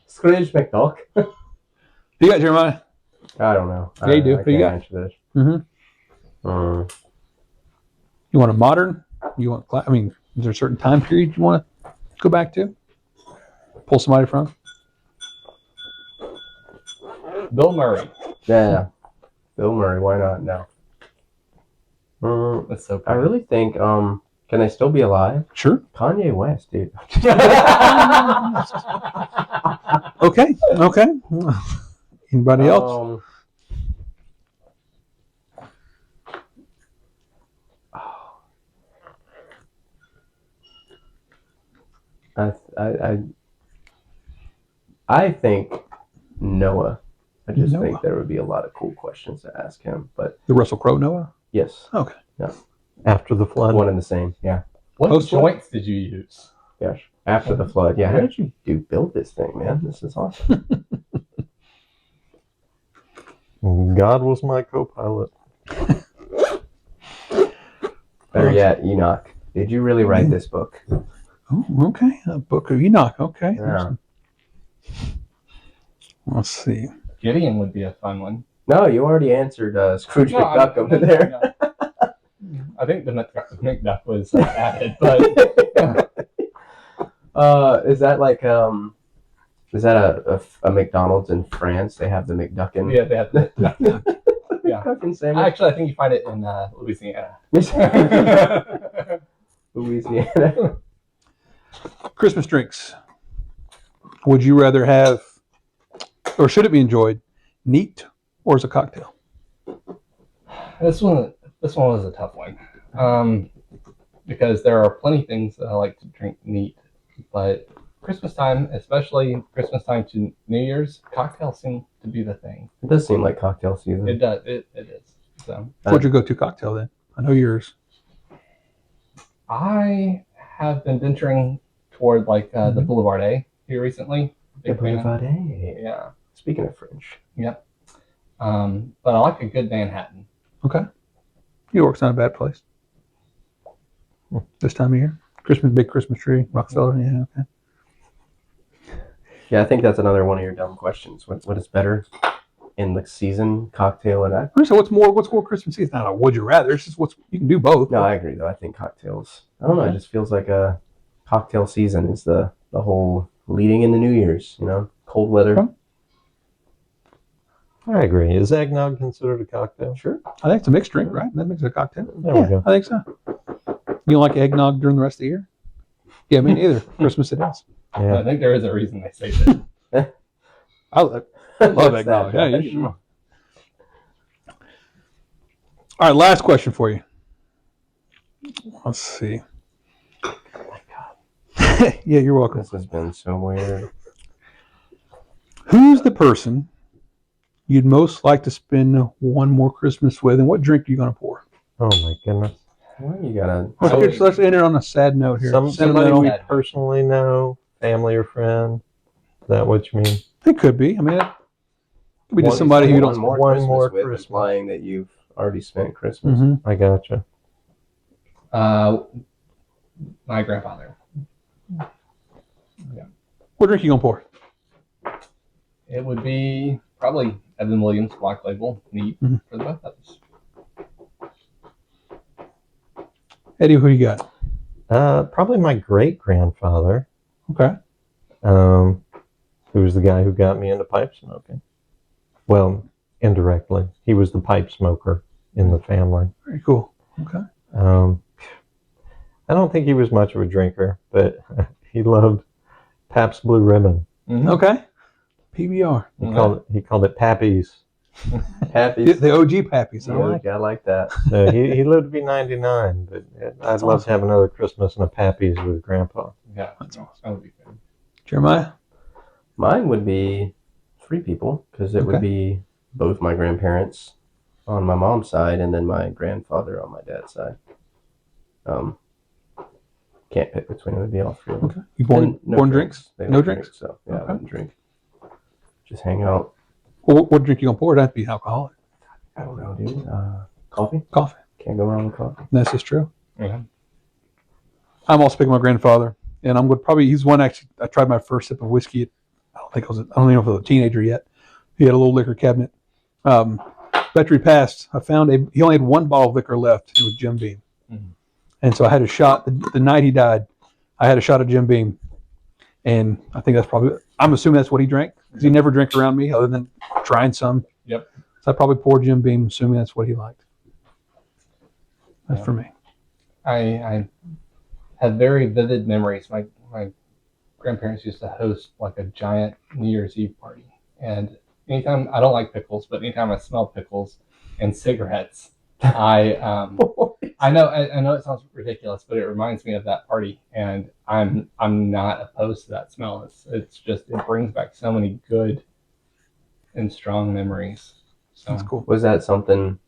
Scrooge McDuck. You got Jeremiah? I don't know. Yeah, you do. I Who you can't got? answer this. Mm-hmm. You want a modern? You want? I mean, is there a certain time period you want to go back to? Pull somebody from? Bill Murray. Yeah. Bill Murray. Why not? No. That's so I cool. really think. Can they still be alive? Sure. Kanye West, dude. Okay. Okay. Anybody else? I think Noah. I just Noah. think there would be a lot of cool questions to ask him. But The Russell Crowe Noah? yes, Okay. After the flood. one and the same. Yeah. What Post-flood? joints did you use? Gosh. After the flood. Yeah. How did you build this thing, man? This is awesome. God was my co-pilot. Better yet, Enoch. Did you really write this book? Oh, okay. A Book of Enoch. Okay. Yeah. Let's see. Gideon would be a fun one. No, you already answered Scrooge No, McDuck over there. I think the McDuck was added, but Is that like is that a McDonald's in France? They have the McDuckin. yeah, they had the yeah. McDuckin sandwich. Actually, I think you find it in Louisiana. Louisiana. Christmas drinks. Would you rather have, or should it be enjoyed, neat or as a cocktail? This one was a tough one, because there are plenty of things that I like to drink neat, but Christmas time, especially Christmas time to New Year's, cocktails seem to be the thing. It does seem like cocktail season. It does. It is. So What's your go-to cocktail then? I know yours. I have been venturing toward like the Boulevard A here recently. Big fan. Boulevard A. Yeah. Speaking of French. Yep. But I like a good Manhattan. Okay. New York's not a bad place. This time of year. Christmas, big Christmas tree, Rockefeller. Yeah, okay. Yeah, I think that's another one of your dumb questions. What is better in the season, cocktail or not? So what's more Christmas season? Not a would you rather. It's just you can do both. No, I agree though. I think cocktails. I don't know. It just feels like a cocktail season is the whole leading into New Year's. Cold weather. Okay. I agree. Is eggnog considered a cocktail? Sure. I think it's a mixed drink, right? That makes it a cocktail. There we go. I think so. You don't like eggnog during the rest of the year? Yeah, me neither. Christmas it is. I think there is a reason they say that. I love What's eggnog. that, Yeah, Josh? you All right, last question for you. Let's see. Yeah, you're welcome. This has been so weird. Who's the person you'd most like to spend one more Christmas with, and what drink are you going to pour? Oh my goodness. Well, you gotta. Let's end it on a sad note here. Somebody Sentimental. we personally know, family or friend. Is that what you mean? It could be. I mean, it could be just One- somebody who you one don't. more one Christmas more with, Christmas. implying that you've already spent Christmas. Mm-hmm. I gotcha. My grandfather. What drink you gonna pour? It would be probably Evan Williams Black Label, neat for the both of us. Eddie, who you got? Probably my great grandfather, Okay. who was the guy who got me into pipe smoking. Well, indirectly, he was the pipe smoker in the family. Very cool. Okay. I don't think he was much of a drinker, but he loved Pabst Blue Ribbon. Mm-hmm. Okay. PBR. He called it Pappy's. Happy. The OG Pappies. I like that. So he lived to be 99, but I'd love to have another Christmas in a Pappy's with Grandpa. Yeah, that's awesome. That would be good. Jeremiah? Mine would be 3 people because it would be both my grandparents on my mom's side and then my grandfather on my dad's side. Can't pick between them. It would be all 3 of them. Okay. You born drinks? They No don't drinks? drink, so yeah, Okay. I wouldn't drink. Just hang out. Well, what drink you gonna pour? It'd have to be alcoholic. I don't know, dude. Coffee? Coffee. Can't go wrong with coffee. That's just true. Yeah. I'm also picking my grandfather, and I'm going he's one actually. I tried my first sip of whiskey. I don't even know if I was a teenager yet. He had a little liquor cabinet. After he passed, I found he only had 1 bottle of liquor left. It was Jim Beam, and so I had a shot the night he died. I had a shot of Jim Beam, and I think that's probably. I'm assuming that's what he drank because he never drank around me other than trying some. Yep. So I probably poured Jim Beam, assuming that's what he liked. That's for me. I have very vivid memories. My grandparents used to host like a giant New Year's Eve party, and anytime I don't like pickles, but anytime I smell pickles and cigarettes, I know it sounds ridiculous, but it reminds me of that party, and I'm not opposed to that smell. It's just it brings back so many good and strong memories. So That's cool. Was that something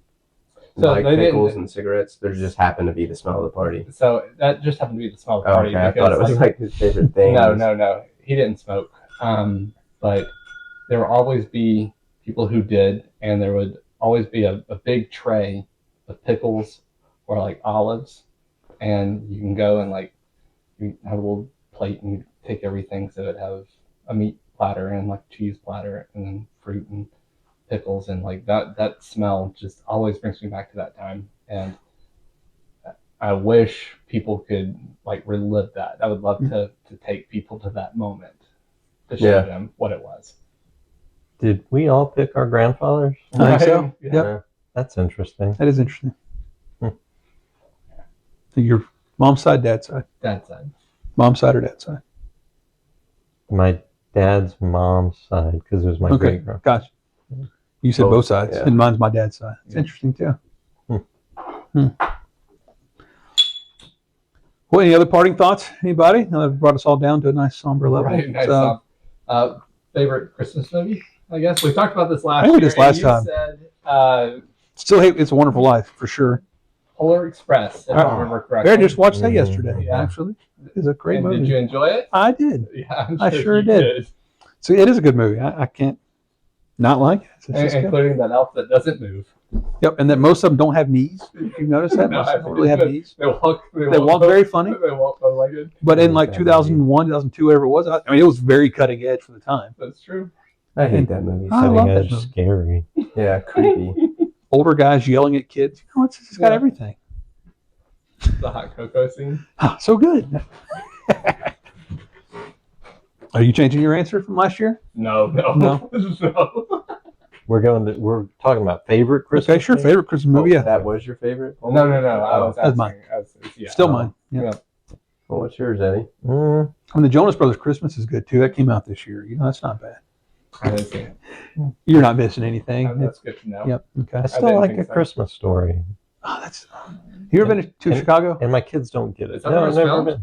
So like they pickles didn't- and cigarettes? There just happened to be the smell of the party. So that just happened to be the smell of the Oh, party. okay. I thought it was like his favorite thing. No. He didn't smoke. But there would always be people who did, and there would always be a big tray of pickles or like olives, and you can go and like you have a little plate and you take everything. So it'd have a meat platter and like cheese platter and then fruit and pickles, and like that smell just always brings me back to that time. And I wish people could like relive that. I would love to take people to that moment to show them what it was. Did we all pick our grandfathers? I think so. Yeah. Yep. That's interesting. That is interesting. Your mom's side, dad's side. Dad's side. Mom's side or dad's side? My dad's mom's side, because it was my great grandfather. Gotcha. You said Both, both sides, yeah. and mine's my dad's side. It's interesting too. Well, any other parting thoughts? Anybody? Now that I've brought us all down to a nice somber level. Right, nice So, song. Favorite Christmas movie? I guess we talked about this last I year. think we did last and time. You said still hate It's a Wonderful Life for sure. Polar Express, if I remember correctly. I just watched that Mhm. yesterday. Yeah. Actually, it's a great And movie. did you enjoy it? I did. Yeah, I'm I sure you did. So it is a good movie. I can't not like it. It's just good. Including that elf that doesn't move. Yep, and that most of them don't have knees. If you notice that, No, most of I them don't really have didn't. knees. They walk. They walk very funny. They walk bow-legged. But in like That 2001, 2002, whatever it was, I mean, it was very cutting edge for the time. That's true. I hate that movie. I So love Cutting that edge movie. scary. yeah, creepy. Older guys yelling at kids. You know, it's got Yeah. everything. The hot cocoa scene. Ah, so good. Are you changing your answer from last year? No. No. No. We're talking about favorite Christmas. Okay, sure. movie? Favorite Christmas movie? Yeah, That was your favorite? No. I was That's asking. mine. Yeah. still mine. Yeah. Yeah. Well, what's yours, Eddie? Mm, I mean, the Jonas Brothers Christmas is good too. That came out this year. You know, that's not bad. I didn't see it. You're not missing anything. That's good to know. Yep. Okay. I didn't still like think A so. Christmas Story, Oh, that's. You ever been to Chicago? and my kids don't get it. Is that No, where I've it's never filmed? been.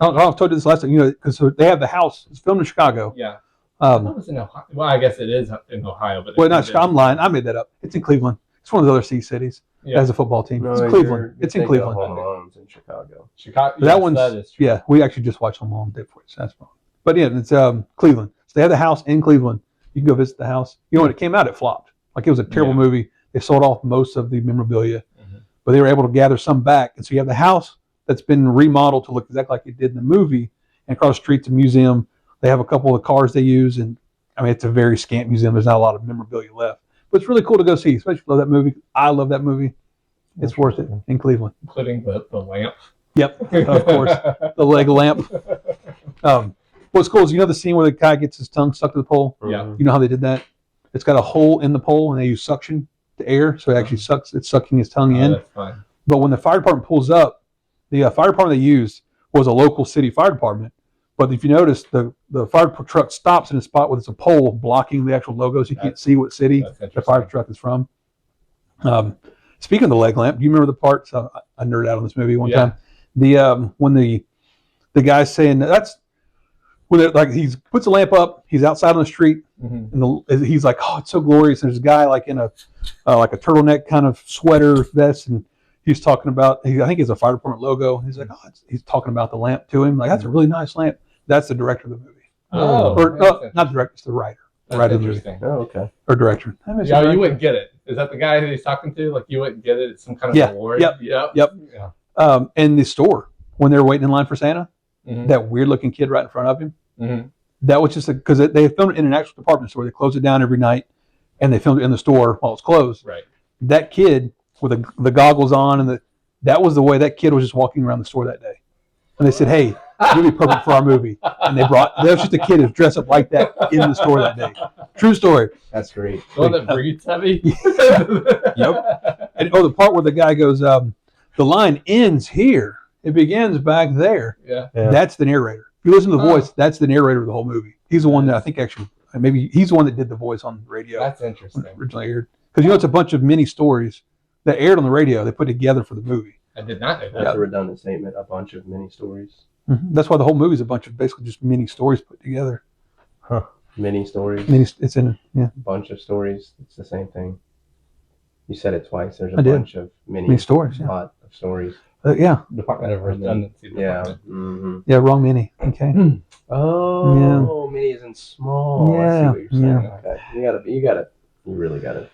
I've told you this last time. You know, because they have the house. It's filmed in Chicago. Yeah. I thought Um, it was in Ohio. Well, I guess it is in Ohio, but well, not Chicago. I'm lying. I made that up. It's in Cleveland. It's one of the other C cities. Yeah. It has a football team. it's you're Cleveland. It's in thinking of Cleveland. Home Alone's in Chicago. Chicago. That yes, one's that is true. yeah. We actually just watched Home Alone day before. So that's fun. But yeah, it's Cleveland. So they have the house in Cleveland. You can go visit the house. You know, when it came out, it flopped. Like it was a terrible Yeah. movie. They sold off most of the memorabilia, Mhm. but they were able to gather some back. And so you have the house that's been remodeled to look exactly like it did in the movie. And across the street's a museum. They have a couple of cars they use. And I mean, it's a very scant museum. There's not a lot of memorabilia left. But it's really cool to go see, especially if you love that movie. I love that movie. It's worth it in Cleveland. Including the lamp. Yep, of course. The leg lamp. What's cool is, you know, the scene where the guy gets his tongue stuck to the pole? Yeah. You know how they did that? It's got a hole in the pole, and they use suction to air, so it actually sucks. It's sucking his tongue in. That's fine. But when the fire department pulls up, the fire department they used was a local city fire department. But if you notice, the fire truck stops in a spot where there's a pole blocking the actual logo, so you can't see what city the fire truck is from. Speaking of the leg lamp, do you remember the part? So I nerded out on this movie one time. When the guy's saying that's when like he puts a lamp up, he's outside on the street, and he's like, "Oh, it's so glorious." And there's a guy like in a like a turtleneck kind of sweater vest, and he's talking about. I think it's a fire department logo. He's like, "Oh," he's talking about the lamp to him. Like, that's a really nice lamp. That's the director of the movie. Oh, Or not the director, it's the writer. That's Movie. interesting. Oh, okay. Or director. Yeah, you wouldn't get it. Is that the guy that he's talking to? Like, you wouldn't get it. It's some kind of award. Yep. Yep. Yeah. And the store, when they were waiting in line for Santa, Mhm. that weird looking kid right in front of him, Mhm. that was just because they filmed it in an actual department store. They closed it down every night, and they filmed it in the store while it's closed. Right. That kid with the goggles on, and that was the way that kid was just walking around the store that day. And they said, "Hey, you'll be perfect for our movie." And that was just a kid who was dressed up like that in the store that day. True story. That's great. The one that breathes heavy. Yep. And the part where the guy goes, the line ends here. It begins back there. Yeah. That's the narrator. If you listen to the voice, that's the narrator of the whole movie. He's the one that I think actually, maybe he's the one that did the voice on the radio. That's when interesting. it originally aired. Because, you know, it's a bunch of mini stories that aired on the radio. They put together for the movie. I did not know that. That's a redundant statement. A bunch of mini stories. That's why the whole movie is a bunch of basically just mini stories put together. Mini stories. It's in, yeah. Bunch of stories. It's the same thing. You said it twice. There's a I did. bunch of Mini stories, yeah. lot of stories. Yeah. Department of Redundancy. Yeah. Department. Mm-hmm. Yeah, wrong mini. Okay. Oh, mini isn't small. I see Yeah, what you're saying. Okay. You really gotta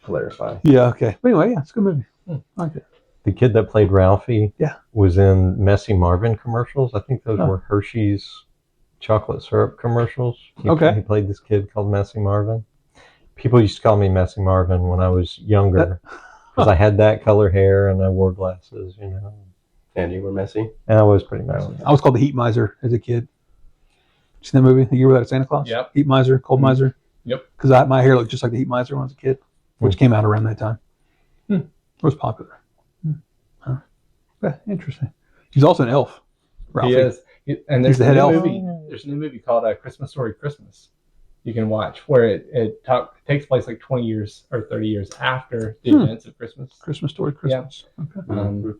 clarify. Yeah, okay. But anyway, yeah, it's a good movie. I like it. The kid that played Ralphie Yeah. was in Messy Marvin commercials. I think those were Hershey's chocolate syrup commercials. He played this kid called Messy Marvin. People used to call me Messy Marvin when I was younger because I had that color hair and I wore glasses, you know. And you were messy? And I was pretty messy. I was called the Heat Miser as a kid. You seen that movie, The Year Without Santa Claus? Yep. Heat Miser, Cold Miser. Yep. Because my hair looked just like the Heat Miser when I was a kid, which came out around that time. It was popular. Yeah, interesting. He's also an elf. Ralphie. He is. And there's the head a elf. new movie. There's a new movie called Christmas Story Christmas. You can watch where it takes place like 20 years or 30 years after the events of Christmas. Christmas Story Christmas. Yeah. Okay.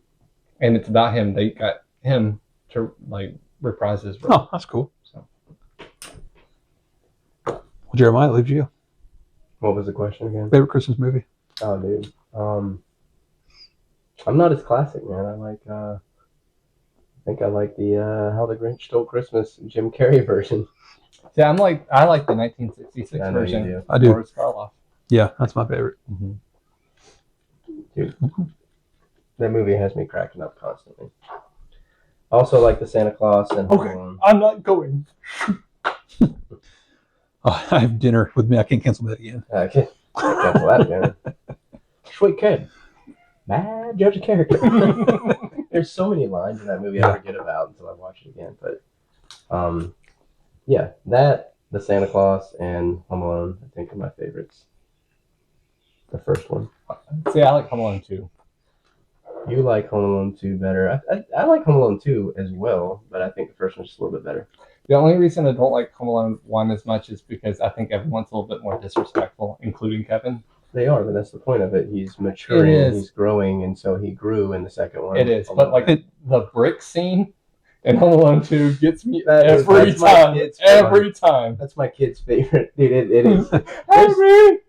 And it's about him. They got him to like reprise his role. Oh, that's cool. So. Well, Jeremiah, leaves you. What was the question again? Favorite Christmas movie? Oh, dude. I'm not as classic, man. I think I like the How the Grinch Stole Christmas Jim Carrey version. Yeah, I like the 1966 I know you version. do. I do. Boris Karloff. Yeah, that's my favorite. Dude, that movie has me cracking up constantly. I also like the Santa Claus and Home Alone. I'm not going. I have dinner with me. I can't cancel that again. I can't cancel that again. Sweet kid. Bad judge of character. There's so many lines in that movie I forget about until I watch it again. But yeah, that, the Santa Claus, and Home Alone, I think, are my favorites. The first one. See, I like Home Alone 2. You like Home Alone 2 better. I like Home Alone 2 as well, but I think the first one's just a little bit better. The only reason I don't like Home Alone 1 as much is because I think everyone's a little bit more disrespectful, including Kevin. They are, but that's the point of it. He's maturing, It is. he's growing, and so he grew in the second one. It is, a but little bit. the brick scene in Home Alone 2 gets me That's every my time. kid's Every time. That's my kid's favorite. Dude, it is. Harry!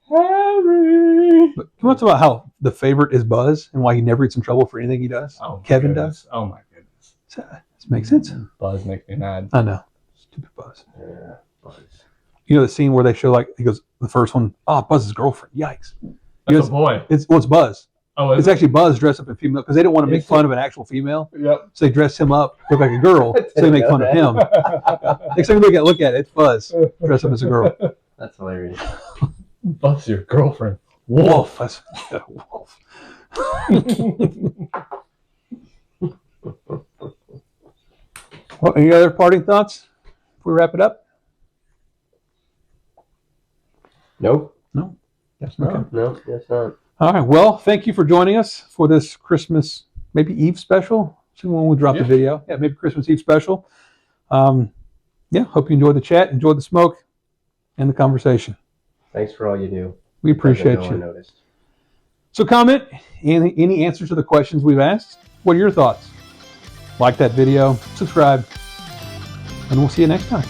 Harry! But can we talk about how the favorite is Buzz and why he never gets in trouble for anything he does? Oh, Kevin goodness. does. Oh my goodness. So, this makes sense. Buzz makes me mad. I know. Stupid Buzz. Yeah, Buzz. You know the scene where they show, like, he goes, the first one, Buzz's girlfriend. Yikes. That's a boy. It's Buzz. Oh, is It's it? actually Buzz dressed up in female because they don't want to make Is fun of an actual female, Yep. so they dress him up look like a girl, so they make fun of him. Next time you look at it, it's Buzz dressed up as a girl. That's hilarious. Buzz, your girlfriend. Wolf. That's Wolf. Well, any other parting thoughts before we wrap it up? Nope. No. Yes, Okay. No, that's not. All right. Well, thank you for joining us for this Christmas, maybe Eve special. See when we drop the video. Yeah, maybe Christmas Eve special. Yeah, hope you enjoyed the chat, enjoyed the smoke, and the conversation. Thanks for all you do. We appreciate No one you. noticed. So comment any answers to the questions we've asked. What are your thoughts? Like that video, subscribe, and we'll see you next time.